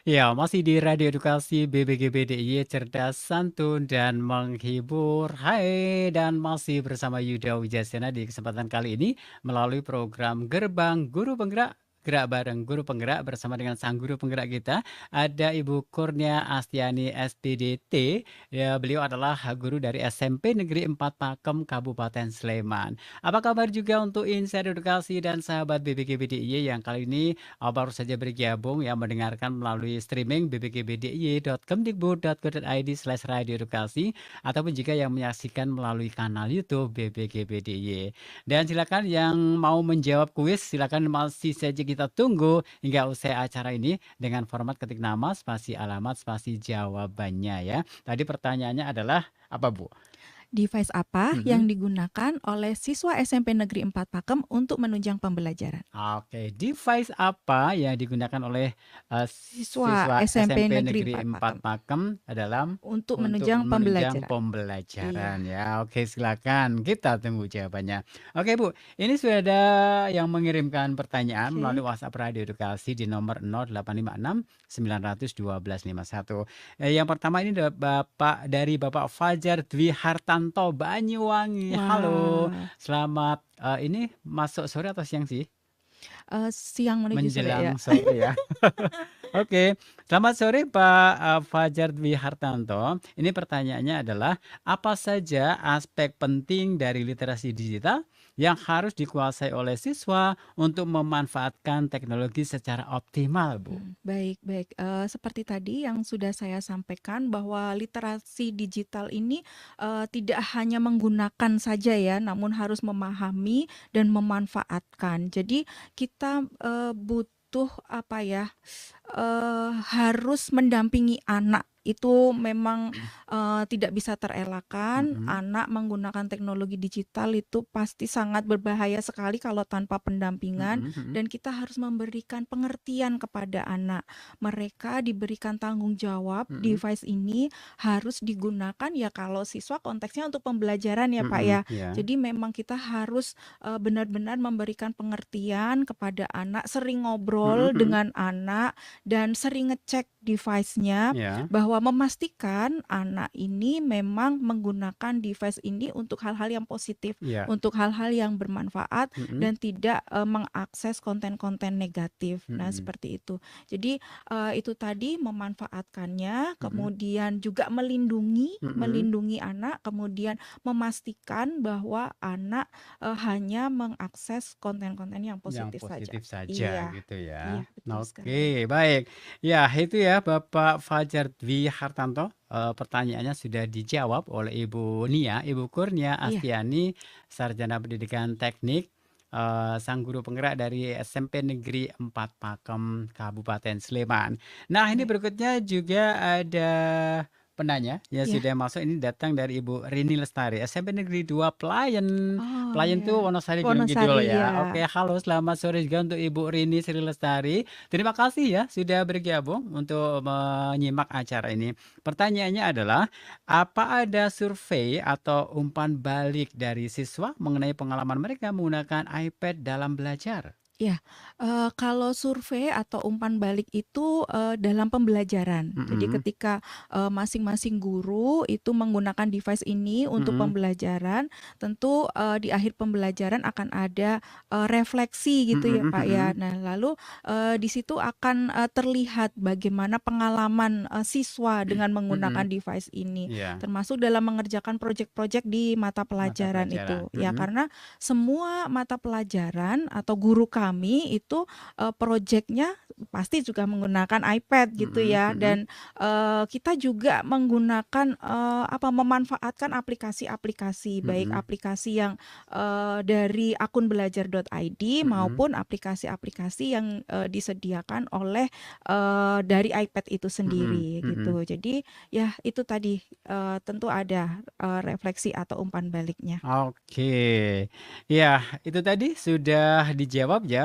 A: Ya, masih di Radio Edukasi BBGBDIY, cerdas, santun, dan menghibur. Hai, dan masih bersama Yuda Wijasena di kesempatan kali ini melalui program Gerbang Guru Penggerak, Gerak Bareng Guru Penggerak bersama dengan sang guru penggerak kita, ada Ibu Kurnia Astiani SPDT. Ya, beliau adalah guru dari SMP Negeri 4 Pakem, Kabupaten Sleman. Apa kabar juga untuk Insight Edukasi dan sahabat BPKB.DIY yang kali ini baru saja bergabung yang mendengarkan melalui streaming bbgbdiy.kemdikbud.go.id/radio edukasi ataupun jika yang menyaksikan melalui kanal YouTube BPKB.DIY. Dan silakan yang mau menjawab kuis, silakan masih saja kita tunggu hingga usai acara ini dengan format ketik nama, spasi alamat, spasi jawabannya ya. Tadi pertanyaannya adalah apa, Bu?
B: Device apa yang digunakan oleh siswa SMP Negeri 4 Pakem untuk menunjang pembelajaran?
A: Oke, device apa yang digunakan oleh
B: Siswa
A: siswa
B: SMP
A: SMP
B: Negeri
A: Negeri
B: 4
A: 4 Pakem dalam
B: untuk
A: untuk
B: menunjang
A: menunjang
B: pembelajaran.
A: pembelajaran
B: Iya.
A: ya. Oke, silakan kita tunggu jawabannya. Oke, Bu, ini sudah ada yang mengirimkan pertanyaan
B: Oke.
A: melalui WhatsApp Radio Edukasi di nomor 0856 900 1251. Yang pertama ini dari Bapak Fajar Dwi Hartanto Banyuwangi. Halo,
B: Wah,
A: selamat ini masuk sore atau siang sih?
B: siang menuju sore ya.
A: Menjelang sore ya. Oke, selamat sore Pak Fajar Dwi Hartanto. Ini pertanyaannya adalah apa saja aspek penting dari literasi digital yang harus dikuasai oleh siswa untuk memanfaatkan teknologi secara optimal, Bu?
B: Baik, baik. Seperti tadi yang sudah saya sampaikan bahwa literasi digital ini tidak hanya menggunakan saja ya, namun harus memahami dan memanfaatkan. Jadi kita butuh apa ya? Harus mendampingi anak. Itu memang tidak bisa terelakkan. Anak menggunakan teknologi digital itu pasti sangat berbahaya sekali kalau tanpa pendampingan, dan kita harus memberikan pengertian kepada anak. Mereka diberikan tanggung jawab, device ini harus digunakan ya kalau siswa konteksnya untuk pembelajaran ya Pak ya.
A: Ya.
B: Jadi memang kita harus benar-benar memberikan pengertian kepada anak, sering ngobrol dengan anak dan sering ngecek device-nya,
A: Ya.
B: bahwa memastikan anak ini memang menggunakan device ini untuk hal-hal yang positif,
A: Ya.
B: untuk hal-hal yang bermanfaat dan tidak mengakses konten-konten negatif. Nah, seperti itu. Jadi itu tadi memanfaatkannya, kemudian juga melindungi anak, kemudian memastikan bahwa anak hanya mengakses konten-konten yang
A: Yang
B: positif saja.
A: positif saja
B: Iya,
A: gitu
B: iya,
A: ya.
B: betul sekali.
A: Oke, baik. Ya, itu ya Bapak Fajar Dwi Hartanto. Pertanyaannya sudah dijawab oleh Ibu Nia, Ibu Kurnia
B: Iya.
A: Astiani, Sarjana Pendidikan Teknik, sang guru penggerak dari SMP Negeri 4 Pakem, Kabupaten Sleman. Nah, ini
B: Baik.
A: berikutnya juga ada penanya yang
B: Iya.
A: sudah masuk, ini datang dari Ibu Rini Lestari, SMP Negeri 2 Pelayan.
B: Oh,
A: Pelayan
B: iya.
A: tuh Wonosari Gunung Kidul
B: Wonosari
A: ya.
B: ya.
A: Oke, halo, selamat sore juga untuk Ibu Rini Sri Lestari. Terima kasih ya sudah bergabung untuk menyimak acara ini. Pertanyaannya adalah, apa ada survei atau umpan balik dari siswa mengenai pengalaman mereka menggunakan iPad dalam belajar?
B: Ya, kalau survei atau umpan balik itu dalam pembelajaran. Jadi ketika masing-masing guru itu menggunakan device ini untuk pembelajaran, tentu di akhir pembelajaran akan ada refleksi gitu ya Pak ya. Nah, lalu di situ akan terlihat bagaimana pengalaman siswa dengan menggunakan device ini,
A: Iya,
B: termasuk dalam mengerjakan proyek-proyek di mata
A: mata
B: pelajaran
A: pelajaran.
B: itu. Ya, karena semua mata pelajaran atau guru kami itu proyeknya pasti juga menggunakan iPad gitu ya, dan kita juga menggunakan memanfaatkan aplikasi-aplikasi, baik aplikasi yang dari akun belajar.id maupun aplikasi-aplikasi yang disediakan oleh dari iPad itu sendiri gitu. Jadi ya itu tadi tentu ada refleksi atau umpan baliknya.
A: Oke, ya itu tadi sudah dijawab ya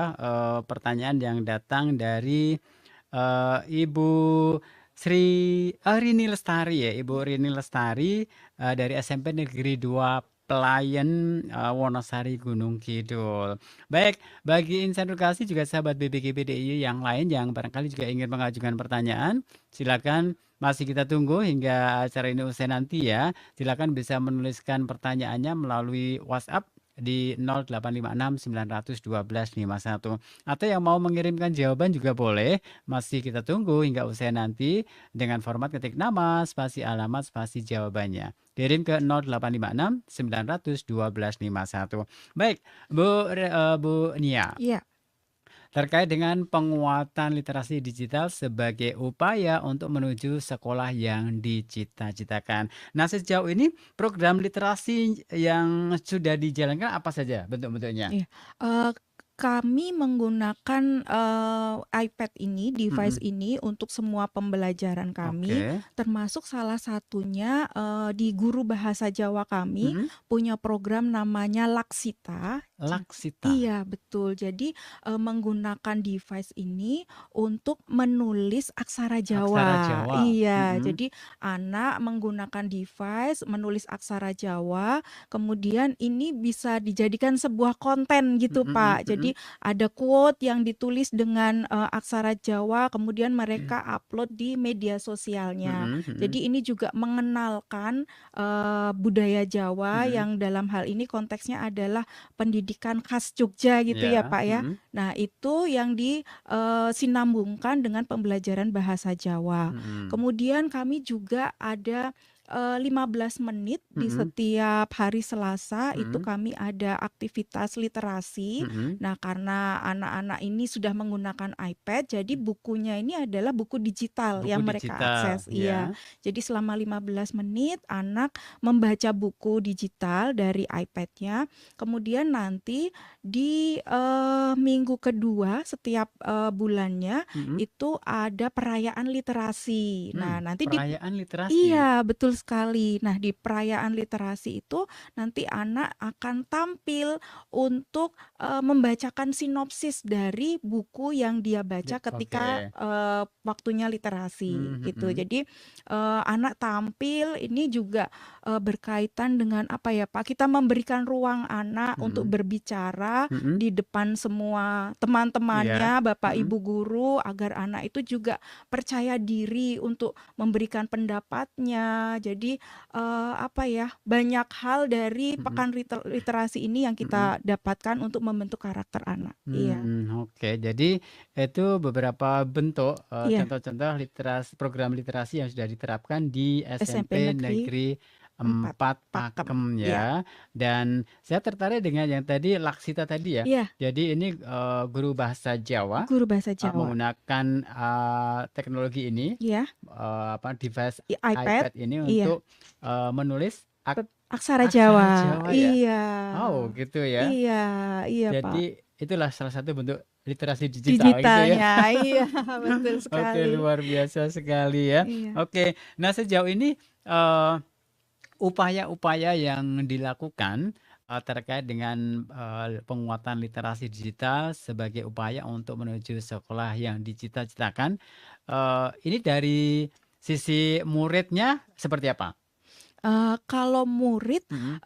A: pertanyaan yang datang dari Ibu Rini Lestari ya, Ibu Rini Lestari dari SMP Negeri 2 Pelayan, Wonosari Gunung Kidul. Baik, bagi insan edukasi juga sahabat BPKB.DIY yang lain yang barangkali juga ingin mengajukan pertanyaan, silakan masih kita tunggu hingga acara ini usai nanti ya. Silakan bisa menuliskan pertanyaannya melalui WhatsApp di 0856 912 51. Atau yang mau mengirimkan jawaban juga boleh, masih kita tunggu hingga usai nanti dengan format ketik nama, spasi alamat, spasi jawabannya. Kirim ke 0856 912 51. Baik, Bu Nia.
B: Iya.
A: Terkait dengan penguatan literasi digital sebagai upaya untuk menuju sekolah yang dicita-citakan. Nah, sejauh ini program literasi yang sudah dijalankan apa saja bentuk-bentuknya?
B: Iya, kami menggunakan, iPad ini, device
A: Mhm.
B: ini untuk semua pembelajaran kami,
A: Oke.
B: termasuk salah satunya, di guru bahasa Jawa kami
A: Mhm.
B: punya program namanya Laksita.
A: Laksita.
B: Iya, betul. Jadi, menggunakan device ini untuk menulis aksara
A: Aksara
B: Jawa.
A: Jawa.
B: Iya,
A: Mhm.
B: jadi anak menggunakan device menulis aksara Jawa, kemudian ini bisa dijadikan sebuah konten gitu,
A: Mhm
B: Pak.
A: mhm
B: Jadi ada quote yang ditulis dengan, aksara Jawa, kemudian mereka upload di media sosialnya.
A: mhm mhm
B: Jadi ini juga mengenalkan, budaya Jawa
A: mhm.
B: yang dalam hal ini konteksnya adalah pendidikan khas Jogja gitu ya,
A: Ya,
B: Pak, ya.
A: mhm
B: Nah, itu yang disinambungkan dengan pembelajaran bahasa Jawa.
A: mhm
B: Kemudian kami juga ada, 15 menit di
A: mhm
B: setiap hari Selasa itu
A: mhm
B: kami ada aktivitas literasi.
A: mhm.
B: Nah, karena anak-anak ini sudah menggunakan iPad, jadi bukunya ini adalah buku digital
A: Buku
B: yang mereka
A: digital,
B: akses. Iya.
A: ya.
B: Jadi selama 15 menit anak membaca buku digital dari iPad-nya. Kemudian nanti di, minggu kedua setiap, bulannya
A: Mhm.
B: itu ada perayaan literasi. Nah, nanti di
A: Perayaan literasi.
B: iya, betul sekali. Nah, di perayaan literasi itu nanti anak akan tampil untuk, membacakan sinopsis dari buku yang dia baca ketika,
A: Oke.
B: waktunya literasi gitu.
A: Mhm
B: Jadi, anak tampil ini juga, berkaitan dengan apa ya, Pak, kita memberikan ruang anak untuk
A: mhm
B: berbicara
A: mhm.
B: di depan semua
A: Iya.
B: teman-temannya, Bapak
A: Mhm
B: Ibu guru, agar anak itu juga percaya diri untuk memberikan pendapatnya. Jadi, apa ya, banyak hal dari
A: mhm
B: pekan literasi ini yang
A: mhm.
B: kita dapatkan untuk membentuk karakter anak. Iya.
A: Oke. Jadi itu beberapa bentuk,
B: Iya,
A: contoh-contoh program literasi yang sudah diterapkan di
B: SMP
A: SMP
B: Negeri
A: Negeri
B: 4
A: 4
B: Pakem.
A: Pakem
B: Iya.
A: ya. Dan saya tertarik dengan yang tadi Laksita tadi ya.
B: Iya,
A: Jadi ini, guru bahasa Jawa,
B: guru bahasa Jawa.
A: menggunakan, teknologi ini,
B: Iya,
A: device
B: iPad.
A: iPad ini
B: Iya,
A: untuk, menulis
B: aksara
A: aksara
B: Jawa.
A: Jawa ya?
B: Iya.
A: Oh gitu ya?
B: Iya, iya, Pak.
A: Jadi itulah salah satu bentuk literasi digital gitu ya.
B: Digitalnya, iya, betul
A: Oke,
B: sekali.
A: luar biasa sekali ya.
B: Iya.
A: Oke, nah sejauh ini eh, upaya-upaya yang dilakukan terkait dengan penguatan literasi digital sebagai upaya untuk menuju sekolah yang dicita-citakan, ini dari sisi muridnya seperti apa?
B: Kalau murid,
A: Mhm.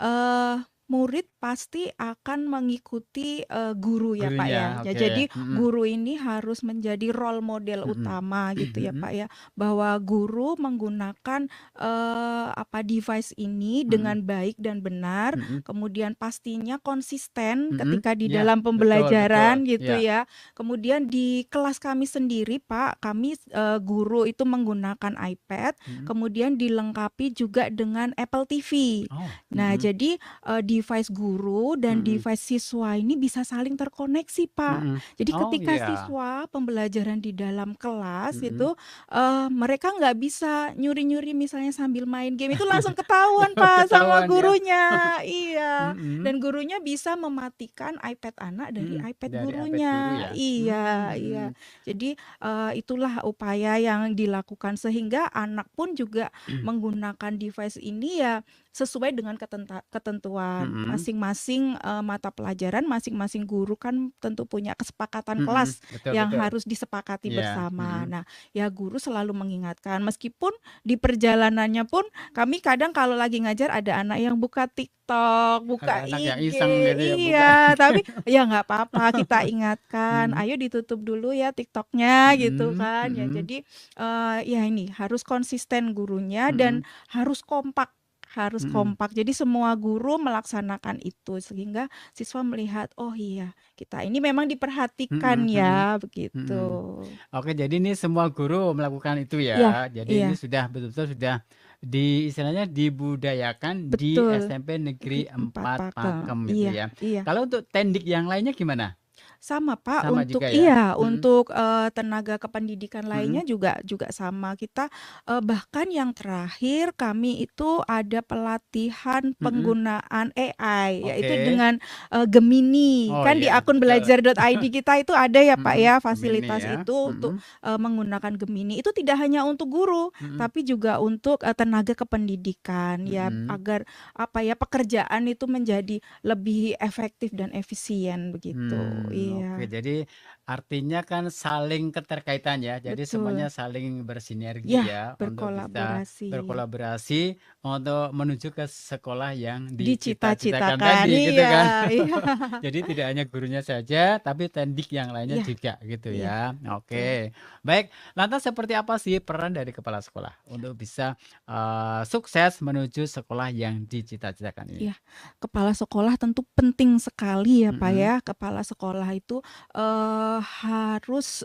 B: murid pasti akan mengikuti, guru ya, Pak,
A: Gurunya,
B: ya. Ya
A: oke.
B: jadi
A: Mhm.
B: guru ini harus menjadi role model
A: Mhm.
B: utama gitu ya,
A: Mhm.
B: Pak, ya. Bahwa guru menggunakan, device ini
A: Mhm.
B: dengan baik dan benar,
A: Mhm.
B: kemudian pastinya konsisten
A: Mhm.
B: ketika di
A: Ya,
B: dalam
A: betul betul.
B: pembelajaran gitu
A: Ya.
B: ya. Kemudian di kelas kami sendiri, Pak, kami, guru itu menggunakan iPad,
A: Mhm.
B: kemudian dilengkapi juga dengan Apple TV.
A: Oh.
B: Nah,
A: Mhm.
B: jadi, device guru dan
A: Mhm.
B: device siswa ini bisa saling terkoneksi, Pak.
A: Mhm.
B: Jadi
A: Oh
B: ketika
A: iya.
B: siswa pembelajaran di dalam kelas
A: Mhm.
B: itu, mereka nggak bisa nyuri-nyuri misalnya sambil main game, itu langsung ketahuan, Pak, sama
A: Ketahuan ya.
B: gurunya. Iya,
A: Mhm.
B: dan gurunya bisa mematikan iPad anak dari
A: Mhm.
B: iPad
A: Dari iPad guru
B: gurunya.
A: ya?
B: Iya, iya.
A: Mhm.
B: Jadi, itulah upaya yang dilakukan sehingga anak pun juga menggunakan device ini ya sesuai dengan ketentuan
A: Mhm.
B: masing-masing, mata pelajaran, masing-masing guru kan tentu punya kesepakatan
A: Mhm.
B: kelas
A: Betul
B: yang
A: betul.
B: harus disepakati
A: Iya.
B: bersama.
A: Mhm.
B: Nah, ya guru selalu mengingatkan meskipun di perjalanannya pun kami kadang kalau lagi ngajar ada anak yang buka TikTok, buka
A: Ada anak yang
B: IG,
A: iseng gitu ya, buka.
B: iya, tapi ya nggak apa-apa kita ingatkan,
A: Mhm.
B: "Ayo ditutup dulu ya TikToknya," gitu
A: Mhm.
B: kan. Ya
A: Mhm.
B: jadi, ya ini harus konsisten gurunya
A: Mhm.
B: dan harus kompak harus
A: Mhm.
B: kompak. Jadi semua guru melaksanakan itu sehingga siswa melihat, "Oh iya, kita ini memang diperhatikan
A: Mhm mhm.
B: ya," begitu.
A: Mhm. Oke, jadi ini semua guru melakukan itu
B: Iya
A: ya. Jadi ini
B: iya,
A: sudah betul-betul sudah istilahnya dibudayakan di
B: betul.
A: SMP Negeri
B: 4
A: 4
B: pakem.
A: Pakem itu
B: Iya
A: ya.
B: iya.
A: Kalau untuk tendik yang lainnya gimana?
B: Sama Pak,
A: Sama
B: untuk
A: juga ya?
B: iya,
A: Mhm.
B: untuk, tenaga kependidikan
A: Mhm.
B: lainnya juga sama. Kita, bahkan yang terakhir kami itu ada pelatihan
A: Mhm.
B: penggunaan AI, yaitu
A: Oke.
B: dengan, Gemini.
A: Oh
B: Kan di
A: iya,
B: akun
A: betul.
B: belajar.id kita itu ada ya Pak
A: Mhm.
B: ya,
A: Gemini
B: fasilitas
A: ya.
B: itu untuk,
A: Mhm.
B: menggunakan Gemini. Itu tidak hanya untuk guru,
A: Mhm.
B: tapi juga untuk, tenaga kependidikan ya,
A: Mhm.
B: agar apa ya, pekerjaan itu menjadi lebih efektif dan efisien begitu.
A: Oke.
B: Iya.
A: Jadi artinya kan saling keterkaitan ya. Jadi
B: Betul.
A: semuanya saling bersinergi
B: Ya,
A: ya untuk bisa
B: berkolaborasi.
A: berkolaborasi untuk menuju ke sekolah yang dicita-citakan
B: Dicita-citakan.
A: tadi gitu
B: Iya
A: kan.
B: iya.
A: Jadi tidak hanya gurunya saja, tapi tendik yang lainnya
B: Iya
A: juga gitu
B: iya,
A: ya.
B: betul.
A: Oke. Baik, lantas seperti apa sih peran dari kepala sekolah untuk bisa sukses menuju sekolah yang dicita-citakan ini?
B: Iya, kepala sekolah tentu penting sekali ya, Pak,
A: Mhm.
B: ya. Kepala sekolah itu, harus,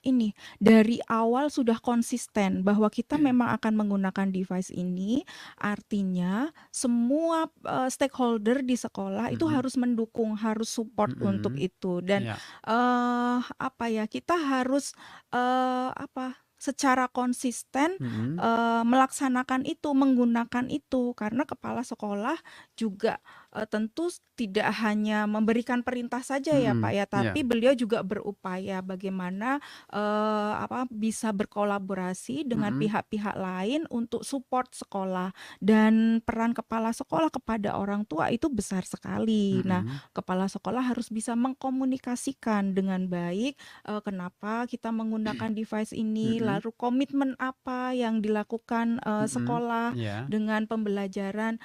B: ini, dari awal sudah konsisten bahwa kita memang akan menggunakan device ini, artinya semua, stakeholder di sekolah itu
A: Mhm.
B: harus mendukung, harus support untuk
A: Mhm.
B: itu dan,
A: Iya.
B: apa ya, kita harus, secara konsisten
A: Mhm.
B: melaksanakan itu, menggunakan itu. Karena kepala sekolah juga, tentu tidak hanya memberikan perintah saja ya, Pak,
A: Mhm.
B: ya,
A: Iya.
B: tapi beliau juga berupaya bagaimana, bisa berkolaborasi dengan
A: Mhm.
B: pihak-pihak lain untuk support sekolah. Dan peran kepala sekolah kepada orang tua itu besar sekali. Nah,
A: Mhm.
B: kepala sekolah harus bisa mengkomunikasikan dengan baik, kenapa kita menggunakan device ini,
A: Mhm.
B: lalu komitmen apa yang dilakukan,
A: Mhm.
B: sekolah
A: Iya.
B: dengan pembelajaran,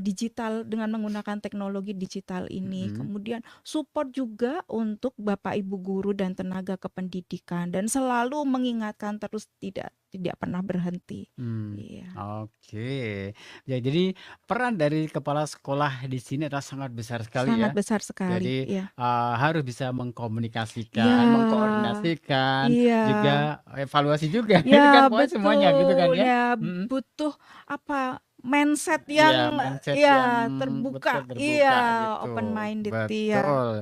B: digital dengan menggunakan teknologi digital ini.
A: Mhm.
B: Kemudian support juga untuk Bapak Ibu guru dan tenaga kependidikan dan selalu mengingatkan terus tidak pernah berhenti. Iya,
A: Oke. Ya, jadi peran dari kepala sekolah di sini adalah sangat besar sekali
B: sangat
A: ya.
B: besar sekali,
A: Jadi,
B: iya.
A: harus bisa
B: Iya
A: mengkomunikasikan, mengkoordinasikan,
B: iya.
A: juga evaluasi juga. Itu kan
B: Ya
A: pokoknya semuanya gitu kan
B: betul,
A: ya?
B: ya
A: Mhm.
B: butuh apa, mindset
A: Iya,
B: yang
A: mindset yang
B: ya
A: betul
B: terbuka,
A: terbuka
B: iya,
A: gitu,
B: open minded, iya.
A: betul.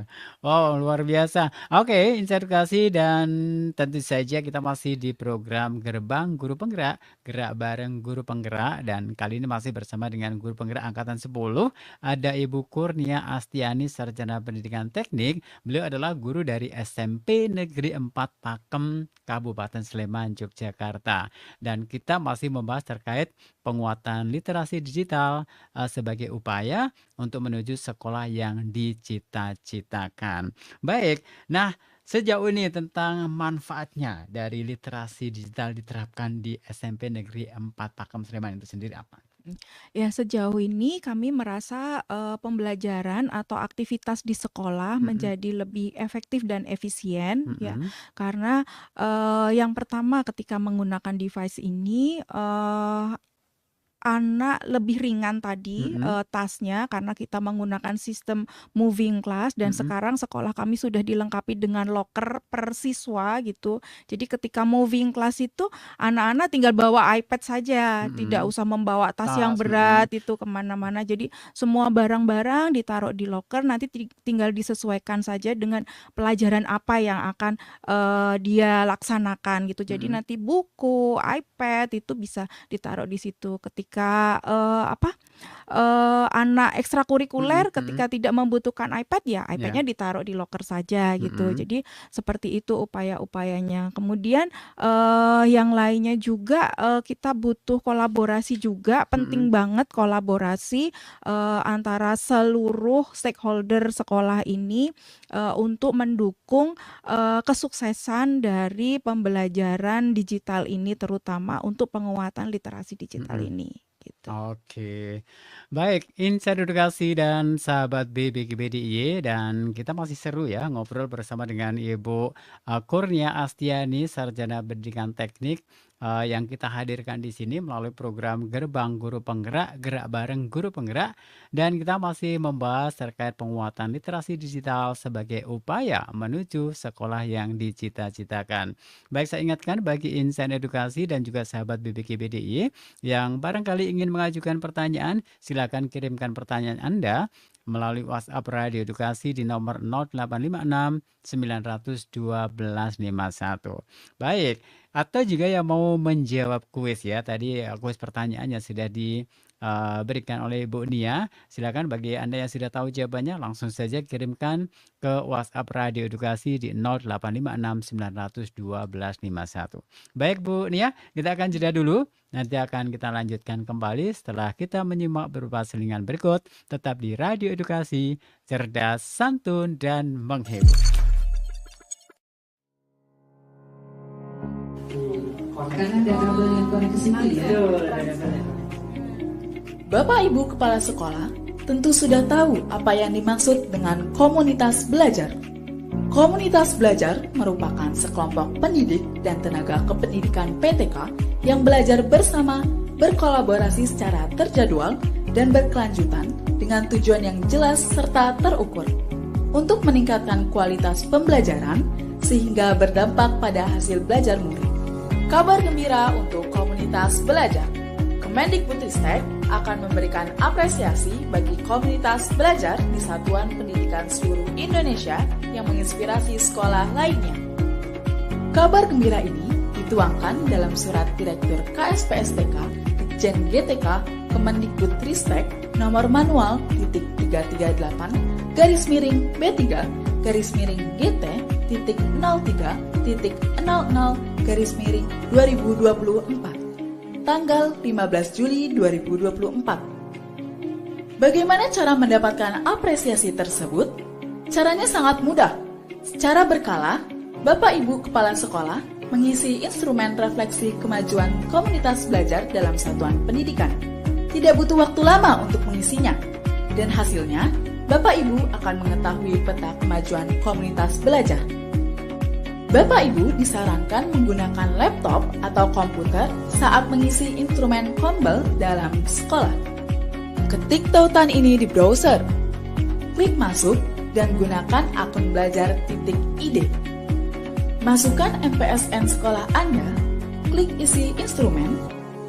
A: Oh, luar biasa. Oke, inspirasi dan tentu saja kita masih di program Gerbang Guru Penggerak, gerak bareng guru penggerak dan kali ini masih bersama dengan guru penggerak angkatan 10, ada Ibu Kurnia Astiani, Sarjana Pendidikan Teknik. Beliau adalah guru dari SMP Negeri 4 Pakem, Kabupaten Sleman, Yogyakarta. Dan kita masih membahas terkait penguatan literasi digital sebagai upaya untuk menuju sekolah yang dicita-citakan. Baik, nah sejauh ini tentang manfaatnya dari literasi digital diterapkan di SMP Negeri 4 Pakem Sleman itu sendiri apa?
B: Ya sejauh ini kami merasa, pembelajaran atau aktivitas di sekolah
A: Mhm.
B: menjadi lebih efektif dan efisien ya,
A: Mhm.
B: karena, yang pertama ketika menggunakan device ini, anak lebih ringan tadi,
A: Mhm.
B: tasnya karena kita menggunakan sistem moving class dan
A: Mhm.
B: sekarang sekolah kami sudah dilengkapi dengan loker per siswa gitu. Jadi ketika moving class itu anak-anak tinggal bawa iPad saja, tidak
A: Mhm.
B: usah membawa tas yang
A: Tas,
B: berat itu kemana-mana. Jadi semua barang-barang ditaruh di loker, nanti tinggal disesuaikan saja dengan pelajaran apa yang akan, dia laksanakan gitu. Jadi
A: Mhm.
B: nanti buku, iPad itu bisa ditaruh di situ. Ketika, anak
A: Mhm.
B: ekstrakurikuler
A: Mhm.
B: ketika tidak membutuhkan iPad, ya
A: Ya.
B: iPad-nya ditaruh di loker saja gitu.
A: Mhm.
B: Jadi seperti itu upaya-upayanya. Kemudian, yang lainnya juga, kita butuh kolaborasi juga, penting
A: Mhm.
B: banget kolaborasi, antara seluruh stakeholder sekolah ini, untuk mendukung, kesuksesan dari pembelajaran digital ini, terutama untuk penguatan literasi digital
A: Mhm.
B: ini, gitu.
A: Oke. Baik, Insider Edukasi dan sahabat BBGBDIY dan kita masih seru ya ngobrol bersama dengan Ibu Kurnia Astiani, Sarjana Pendidikan Teknik yang kita hadirkan di sini melalui program Gerbang Guru Penggerak, Gerak Bareng Guru Penggerak, dan kita masih membahas terkait penguatan literasi digital sebagai upaya menuju sekolah yang dicita-citakan. Baik, saya ingatkan bagi insan edukasi dan juga sahabat BBGBDI yang barangkali ingin mengajukan pertanyaan, silakan kirimkan pertanyaan Anda melalui WhatsApp Radio Edukasi di nomor 0856 900 1251. Baik, atau juga yang mau menjawab kuis ya, tadi kuis pertanyaan yang sudah diberikan oleh Ibu Nia, silakan bagi Anda yang sudah tahu jawabannya langsung saja kirimkan ke WhatsApp Radio Edukasi di 0856 900 1251. Baik Bu Nia, kita akan jeda dulu. Nanti akan kita lanjutkan kembali setelah kita menyimak beberapa selingan berikut. Tetap di Radio Edukasi, cerdas, santun, dan menghibur.
G: Karena ada kabel yang koneksi ya. Bapak Ibu Kepala Sekolah tentu sudah tahu apa yang dimaksud dengan komunitas belajar. Komunitas belajar merupakan sekelompok pendidik dan tenaga kependidikan PTK yang belajar bersama, berkolaborasi secara terjadwal dan berkelanjutan dengan tujuan yang jelas serta terukur untuk meningkatkan kualitas pembelajaran sehingga berdampak pada hasil belajar murid. Kabar gembira untuk komunitas belajar. Kemendikbudristek akan memberikan apresiasi bagi komunitas belajar di Satuan Pendidikan Seluruh Indonesia yang menginspirasi sekolah lainnya. Kabar gembira ini dituangkan dalam surat Direktur KSPSTK Ditjen GTK Kemendikbudristek nomor manual .3-B3-B3-B-03-00/00/2024 tanggal 15 Juli 2024. Bagaimana cara mendapatkan apresiasi tersebut? Caranya sangat mudah. Secara berkala, Bapak Ibu Kepala Sekolah mengisi instrumen refleksi kemajuan komunitas belajar dalam satuan pendidikan. Tidak butuh waktu lama untuk mengisinya. Dan hasilnya, Bapak Ibu akan mengetahui peta kemajuan komunitas belajar. Bapak Ibu disarankan menggunakan laptop atau komputer saat mengisi instrumen Kombel dalam sekolah. Ketik tautan ini di browser. Klik masuk dan gunakan akun belajar.id. Masukkan MPSN sekolah Anda, klik isi instrumen,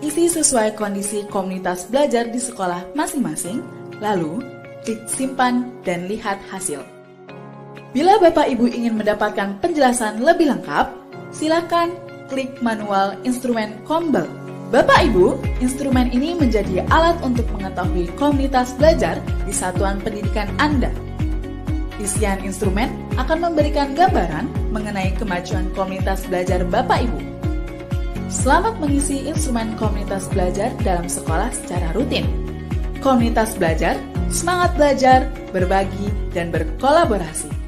G: isi sesuai kondisi komunitas belajar di sekolah masing-masing, lalu klik simpan dan lihat hasil. Bila Bapak Ibu ingin mendapatkan penjelasan lebih lengkap, silakan klik manual instrumen Kombel. Bapak Ibu, instrumen ini menjadi alat untuk mengetahui komunitas belajar di satuan pendidikan Anda. Isian instrumen akan memberikan gambaran mengenai kemajuan komunitas belajar Bapak Ibu. Selamat mengisi instrumen komunitas belajar dalam sekolah secara rutin. Komunitas belajar, semangat belajar, berbagi, dan berkolaborasi.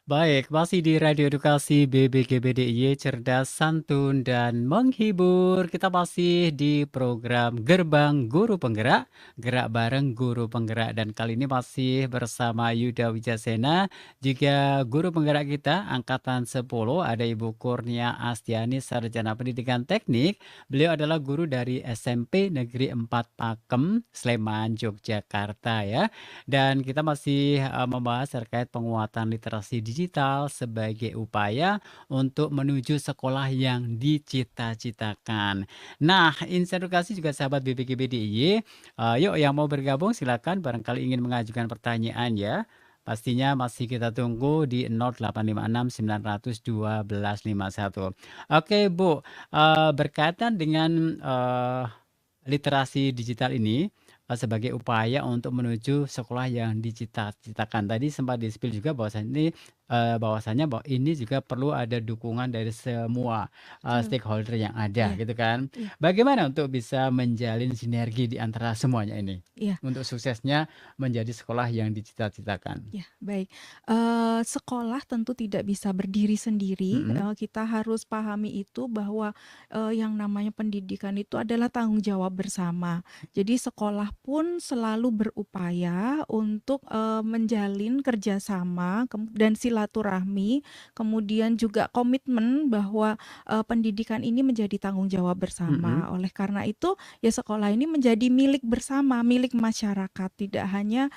A: Baik, masih di Radio Edukasi BBGBDIY, cerdas, santun, dan menghibur. Kita masih di program Gerbang Guru Penggerak, Gerak Bareng Guru Penggerak. Dan kali ini masih bersama Yuda Wijasena, juga guru penggerak kita, Angkatan 10, ada Ibu Kurnia Astiani, Sarjana Pendidikan Teknik. Beliau adalah guru dari SMP Negeri 4 Pakem, Sleman, Yogyakarta ya. Dan kita masih membahas terkait penguatan literasi digital sebagai upaya untuk menuju sekolah yang dicita-citakan. Nah, insan edukasi juga sahabat BBGBDIY, yuk yang mau bergabung silakan, barangkali ingin mengajukan pertanyaan ya. Pastinya masih kita tunggu di 0856 900 1251. Oke Bu, berkaitan dengan literasi digital ini sebagai upaya untuk menuju sekolah yang dicita-citakan. Tadi sempat di-spill juga bahwasanya bahwa ini juga perlu ada dukungan dari semua stakeholder yang ada gitu kan. Bagaimana untuk bisa menjalin sinergi di antara semuanya ini untuk suksesnya menjadi sekolah yang dicita-citakan?
B: Ya, baik. Sekolah tentu tidak bisa berdiri sendiri. Kita harus pahami itu bahwa yang namanya pendidikan itu adalah tanggung jawab bersama. Jadi sekolah pun selalu berupaya untuk menjalin kerjasama dan silaturahmi silaturahmi, kemudian juga komitmen bahwa pendidikan ini menjadi tanggung jawab bersama. Oleh karena itu, ya sekolah ini menjadi milik bersama, milik masyarakat, tidak hanya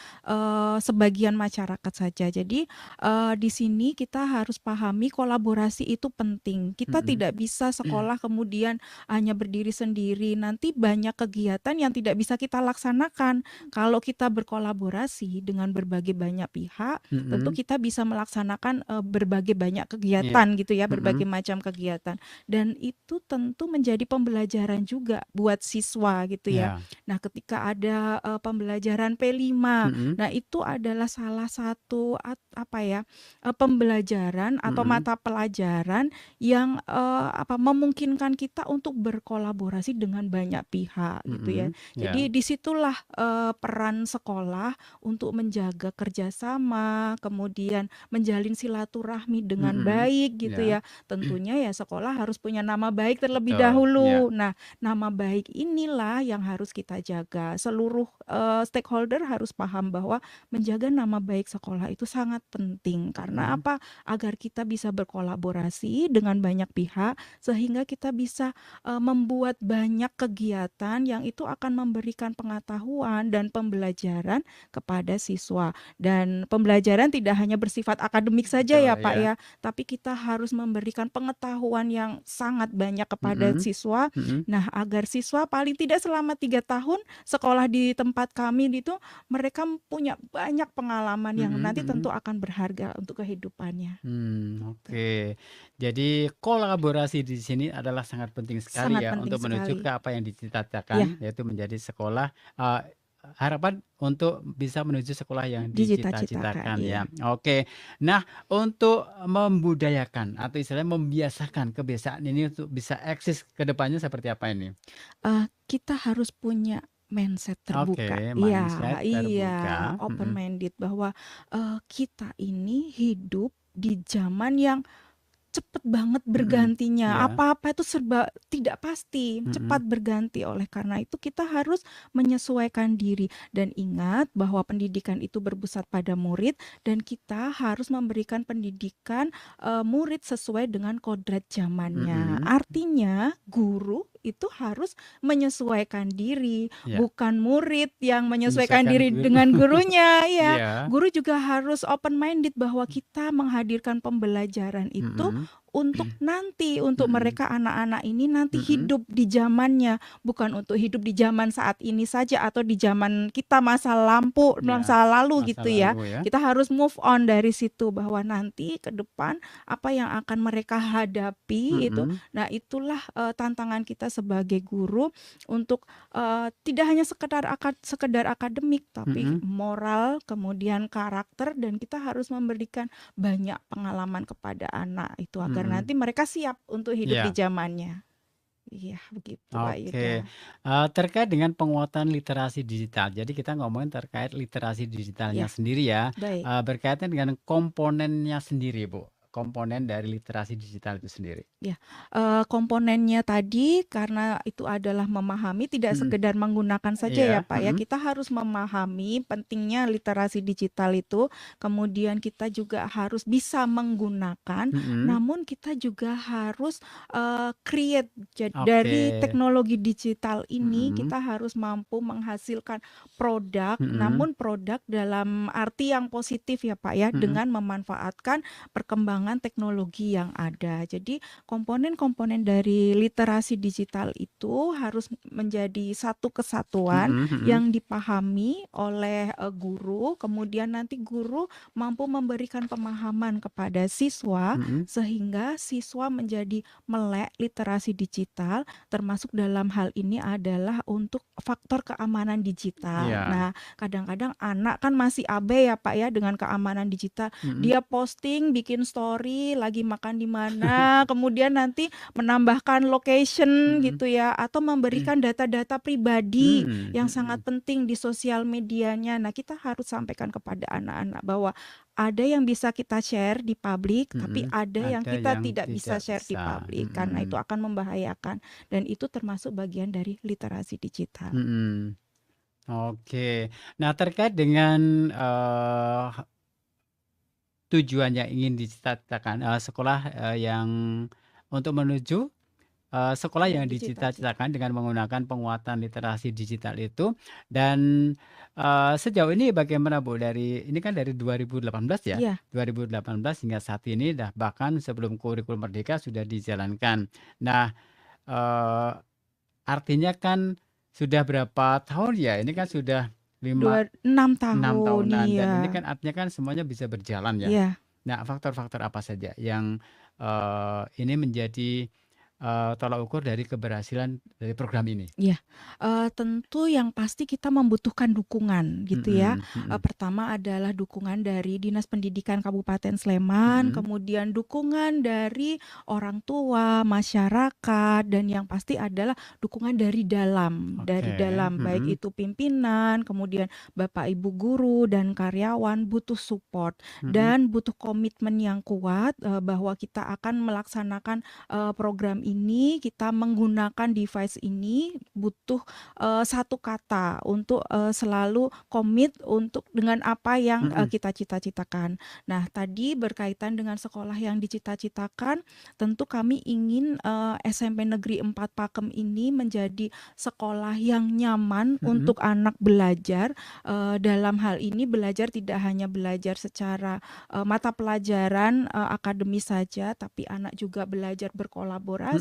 B: sebagian masyarakat saja. Jadi di sini kita harus pahami kolaborasi itu penting. Kita tidak bisa sekolah kemudian hanya berdiri sendiri. Nanti banyak kegiatan yang tidak bisa kita laksanakan. Kalau kita berkolaborasi dengan berbagai banyak pihak, tentu kita bisa melaksanakan berbagai banyak kegiatan gitu ya, berbagai macam kegiatan. Dan itu tentu menjadi pembelajaran juga buat siswa gitu ya. Nah, ketika ada pembelajaran P5, nah itu adalah salah satu pembelajaran atau mata pelajaran yang memungkinkan kita untuk berkolaborasi dengan banyak pihak gitu ya. Jadi disitulah peran sekolah untuk menjaga kerjasama, kemudian menjalin silaturahmi dengan baik gitu ya. Tentunya ya sekolah harus punya nama baik terlebih dahulu. Nah, nama baik inilah yang harus kita jaga. Seluruh stakeholder harus paham bahwa menjaga nama baik sekolah itu sangat penting. Karena apa? Agar kita bisa berkolaborasi dengan banyak pihak sehingga kita bisa membuat banyak kegiatan yang itu akan memberikan pengetahuan dan pembelajaran kepada siswa. Dan pembelajaran tidak hanya bersifat akademik saja ya Pak ya, tapi kita harus memberikan pengetahuan yang sangat banyak kepada siswa. Nah, agar siswa paling tidak selama 3 tahun sekolah di tempat kami itu mereka punya banyak pengalaman yang nanti tentu akan berharga untuk kehidupannya.
A: Oke. Jadi kolaborasi di sini adalah sangat penting sekali
B: Sangat
A: ya
B: penting
A: untuk menuju
B: sekali.
A: ke apa yang
B: Ya,
A: dicita-citakan, yaitu menjadi sekolah harapan untuk bisa menuju sekolah yang
B: dicita-citakan.
A: dicita-citakan ya.
B: Iya.
A: Oke. Nah, untuk membudayakan atau istilahnya membiasakan kebiasaan ini untuk bisa eksis ke depannya seperti apa ini?
B: Kita harus punya mindset terbuka.
A: Oke, mindset
B: Iya,
A: terbuka.
B: open minded bahwa kita ini hidup di zaman yang cepet banget bergantinya.
A: Iya.
B: Apa-apa itu serba tidak pasti, cepat berganti. Oleh karena itu kita harus menyesuaikan diri dan ingat bahwa pendidikan itu berpusat pada murid dan kita harus memberikan pendidikan murid sesuai dengan kodrat zamannya. Artinya guru itu harus menyesuaikan diri,
A: Ya.
B: bukan murid yang menyesuaikan
A: Menyesuaikan
B: diri
A: guru.
B: dengan gurunya ya.
A: Iya.
B: Guru juga harus open minded bahwa kita menghadirkan pembelajaran itu untuk nanti, untuk mereka anak-anak ini nanti hidup di zamannya, bukan untuk hidup di zaman saat ini saja atau di zaman kita masa
A: Ya,
B: lalu
A: masa
B: gitu ya.
A: lalu ya.
B: Kita harus move on dari situ bahwa nanti ke depan apa yang akan mereka hadapi itu. Nah, itulah tantangan kita sebagai guru untuk tidak hanya sekedar akademik tapi moral, kemudian karakter, dan kita harus memberikan banyak pengalaman kepada anak itu agar nanti mereka siap untuk hidup di
A: Iya.
B: zamannya. Iya, begitu Pak
A: Oke.
B: Yuda.
A: Terkait dengan penguatan literasi digital. Jadi kita ngomongin terkait literasi digitalnya
B: Ya,
A: sendiri ya.
B: baik.
A: Berkaitan dengan komponennya sendiri, Bu. Komponen dari literasi digital itu sendiri.
B: Ya, komponennya tadi karena itu adalah memahami, tidak sekedar menggunakan saja ya
A: Iya.
B: Pak ya. Kita harus memahami pentingnya literasi digital itu, kemudian kita juga harus bisa menggunakan, namun kita juga harus create. Dari
A: Oke.
B: teknologi digital ini kita harus mampu menghasilkan produk, namun produk dalam arti yang positif ya Pak ya, dengan memanfaatkan perkembangan teknologi yang ada. Jadi komponen-komponen dari literasi digital itu harus menjadi satu kesatuan yang dipahami oleh guru, kemudian nanti guru mampu memberikan pemahaman kepada siswa sehingga siswa menjadi melek literasi digital, termasuk dalam hal ini adalah untuk faktor keamanan digital.
A: Iya.
B: Nah, kadang-kadang anak kan masih abai ya Pak ya dengan keamanan digital. Dia posting, bikin story, lagi makan di mana, kemudian nanti menambahkan location gitu ya, atau memberikan data-data pribadi yang sangat penting di sosial medianya. Nah, kita harus sampaikan kepada anak-anak bahwa ada yang bisa kita share di publik, tapi ada yang
A: Ada
B: kita
A: yang
B: tidak bisa
A: tidak
B: share di
A: bisa.
B: publik karena itu akan membahayakan, dan itu termasuk bagian dari literasi digital.
A: Oke. Nah, terkait dengan tujuannya ingin dicita-citakan, sekolah, yang untuk menuju sekolah yang
B: Dicita-cita.
A: dicita-citakan dengan menggunakan penguatan literasi digital itu. Dan sejauh ini bagaimana Bu? Ini kan dari 2018 ya,
B: Iya,
A: 2018 hingga saat ini, dah bahkan sebelum kurikulum merdeka sudah dijalankan. Nah, eh, artinya kan sudah berapa tahun ya? Ini kan sudah
B: 6
A: 6
B: tahun,
A: tahunan, dan
B: iya.
A: ini kan artinya kan semuanya bisa berjalan ya.
B: Iya.
A: Nah, faktor-faktor apa saja yang ini menjadi tolak ukur dari keberhasilan dari program ini?
B: Iya, tentu yang pasti kita membutuhkan dukungan gitu ya. Pertama adalah dukungan dari Dinas Pendidikan Kabupaten Sleman, kemudian dukungan dari orang tua, masyarakat, dan yang pasti adalah dukungan dari dalam, baik itu pimpinan, kemudian Bapak Ibu guru dan karyawan butuh support dan butuh komitmen yang kuat bahwa kita akan melaksanakan program ini, kita menggunakan device ini butuh satu kata untuk selalu komit untuk dengan apa yang kita cita-citakan. Nah, tadi berkaitan dengan sekolah yang dicita-citakan, tentu kami ingin SMP Negeri 4 Pakem ini menjadi sekolah yang nyaman untuk anak belajar. Dalam hal ini belajar tidak hanya belajar secara mata pelajaran akademis saja, tapi anak juga belajar berkolaborasi,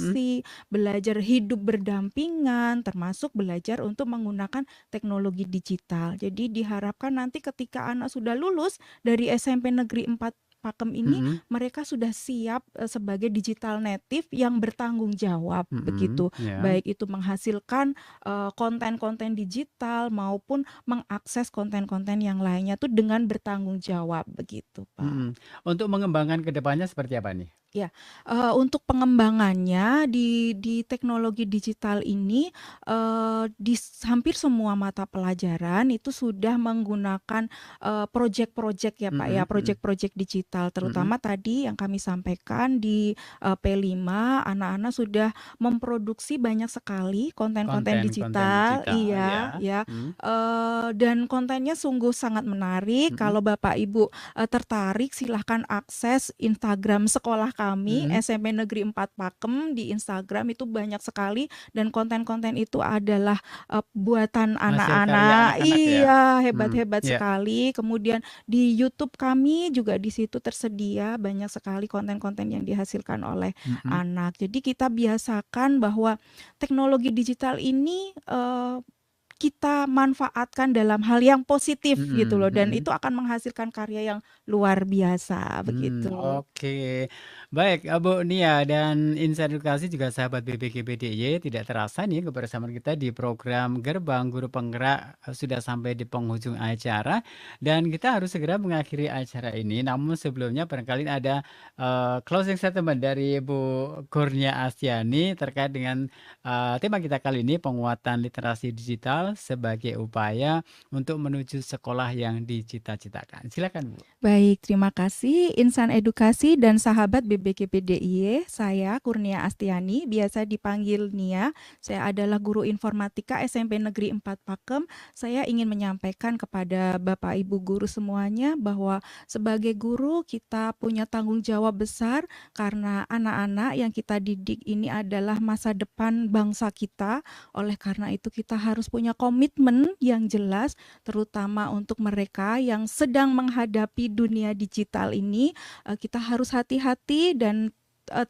B: belajar hidup berdampingan, termasuk belajar untuk menggunakan teknologi digital. Jadi diharapkan nanti ketika anak sudah lulus dari SMP Negeri 4 Pakem ini, mereka sudah siap sebagai digital native yang bertanggung jawab begitu.
A: Ya.
B: Baik itu menghasilkan konten-konten digital maupun mengakses konten-konten yang lainnya tuh dengan bertanggung jawab begitu, Pak.
A: Untuk mengembangkan ke depannya seperti apa nih?
B: Ya, untuk pengembangannya di teknologi digital ini, di hampir semua mata pelajaran itu sudah menggunakan project-project ya Pak ya, project-project digital. Terutama tadi yang kami sampaikan di P5, anak-anak sudah memproduksi banyak sekali konten-konten digital. Iya, ya. Dan kontennya sungguh sangat menarik. Kalau Bapak Ibu tertarik, silahkan akses Instagram sekolah kami, SMP Negeri 4 Pakem. Di Instagram itu banyak sekali dan konten-konten itu adalah buatan
A: Hasil karya
B: anak-anak.
A: anak-anak ya?
B: Iya, hebat-hebat
A: Iya.
B: sekali. Kemudian di YouTube kami juga di situ tersedia banyak sekali konten-konten yang dihasilkan oleh anak. Jadi kita biasakan bahwa teknologi digital ini kita manfaatkan dalam hal yang positif gitu loh, dan itu akan menghasilkan karya yang luar biasa begitu.
A: Oke. Baik, Bu Nia dan Insan Edukasi juga sahabat BPGBDY, tidak terasa nih kebersamaan kita di program Gerbang Guru Penggerak sudah sampai di penghujung acara, dan kita harus segera mengakhiri acara ini. Namun sebelumnya barangkali ada closing statement dari Bu Kurnia Astiani terkait dengan tema kita kali ini, penguatan literasi digital sebagai upaya untuk menuju sekolah yang dicita-citakan. Silakan Bu.
B: Baik, terima kasih Insan Edukasi dan sahabat BPGBDY. Saya Kurnia Astiani, biasa dipanggil Nia. Saya adalah guru informatika SMP Negeri 4 Pakem. Saya ingin menyampaikan kepada Bapak Ibu guru semuanya bahwa sebagai guru kita punya tanggung jawab besar karena anak-anak yang kita didik ini adalah masa depan bangsa kita. Oleh karena itu kita harus punya komitmen yang jelas, terutama untuk mereka yang sedang menghadapi dunia digital ini. Kita harus hati-hati dan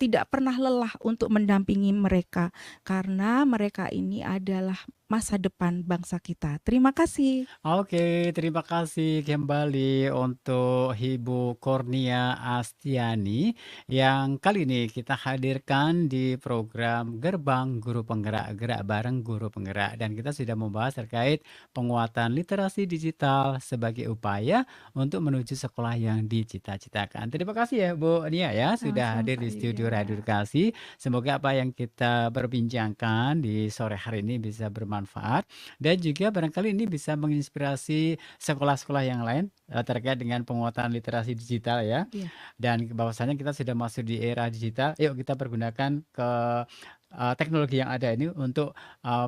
B: tidak pernah lelah untuk mendampingi mereka, karena mereka ini adalah masa depan bangsa kita. Terima kasih.
A: Oke, terima kasih kembali untuk Ibu Kurnia Astiani yang kali ini kita hadirkan di program Gerbang Guru Penggerak, gerak bareng Guru Penggerak, dan kita sudah membahas terkait penguatan literasi digital sebagai upaya untuk menuju sekolah yang dicita-citakan. Terima kasih ya Bu Nia ya sudah
B: Sama-sama,
A: hadir di
B: Pak
A: studio
B: Yuda.
A: Radio Edukasi. Semoga apa yang kita perbincangkan di sore hari ini bisa bermanfaat dan juga barangkali ini bisa menginspirasi sekolah-sekolah yang lain terkait dengan penguatan literasi digital ya.
B: Iya.
A: Dan bahwasanya kita sudah masuk di era digital, yuk kita pergunakan ke teknologi yang ada ini untuk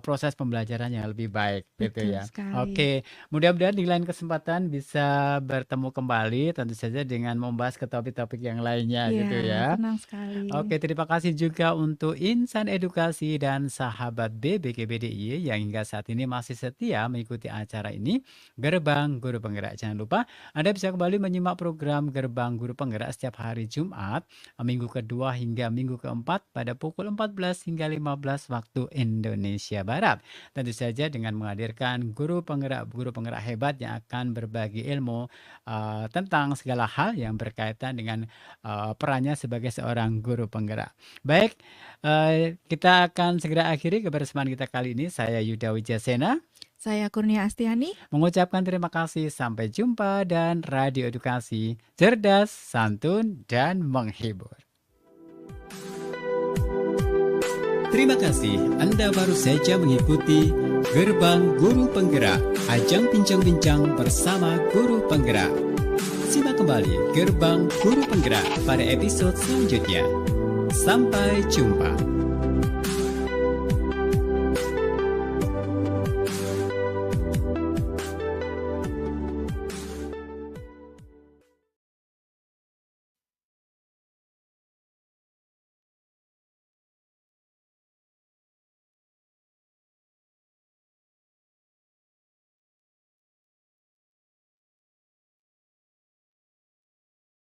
A: proses pembelajaran yang lebih baik gitu
B: Betul
A: ya.
B: sekali.
A: Oke, mudah-mudahan di lain kesempatan bisa bertemu kembali tentu saja dengan membahas ke topik-topik yang lainnya gitu
B: Iya,
A: ya.
B: senang sekali.
A: Oke, terima kasih juga untuk insan edukasi dan sahabat BBGBDIY yang hingga saat ini masih setia mengikuti acara ini, Gerbang Guru Penggerak. Jangan lupa Anda bisa kembali menyimak program Gerbang Guru Penggerak setiap hari Jumat, minggu kedua hingga minggu keempat pada pukul 14 hingga 15 waktu Indonesia Barat. Tentu saja dengan menghadirkan guru penggerak hebat yang akan berbagi ilmu tentang segala hal yang berkaitan dengan perannya sebagai seorang guru penggerak. Baik, kita akan segera akhiri kebersamaan kita kali ini. Saya Yuda Wijasena
B: Saya Kurnia Astiani.
A: mengucapkan terima kasih. Sampai jumpa dan Radio Edukasi cerdas, santun, dan menghibur. Terima kasih Anda baru saja mengikuti Gerbang Guru Penggerak, ajang bincang-bincang bersama guru penggerak. Simak kembali Gerbang Guru Penggerak pada episode selanjutnya. Sampai jumpa.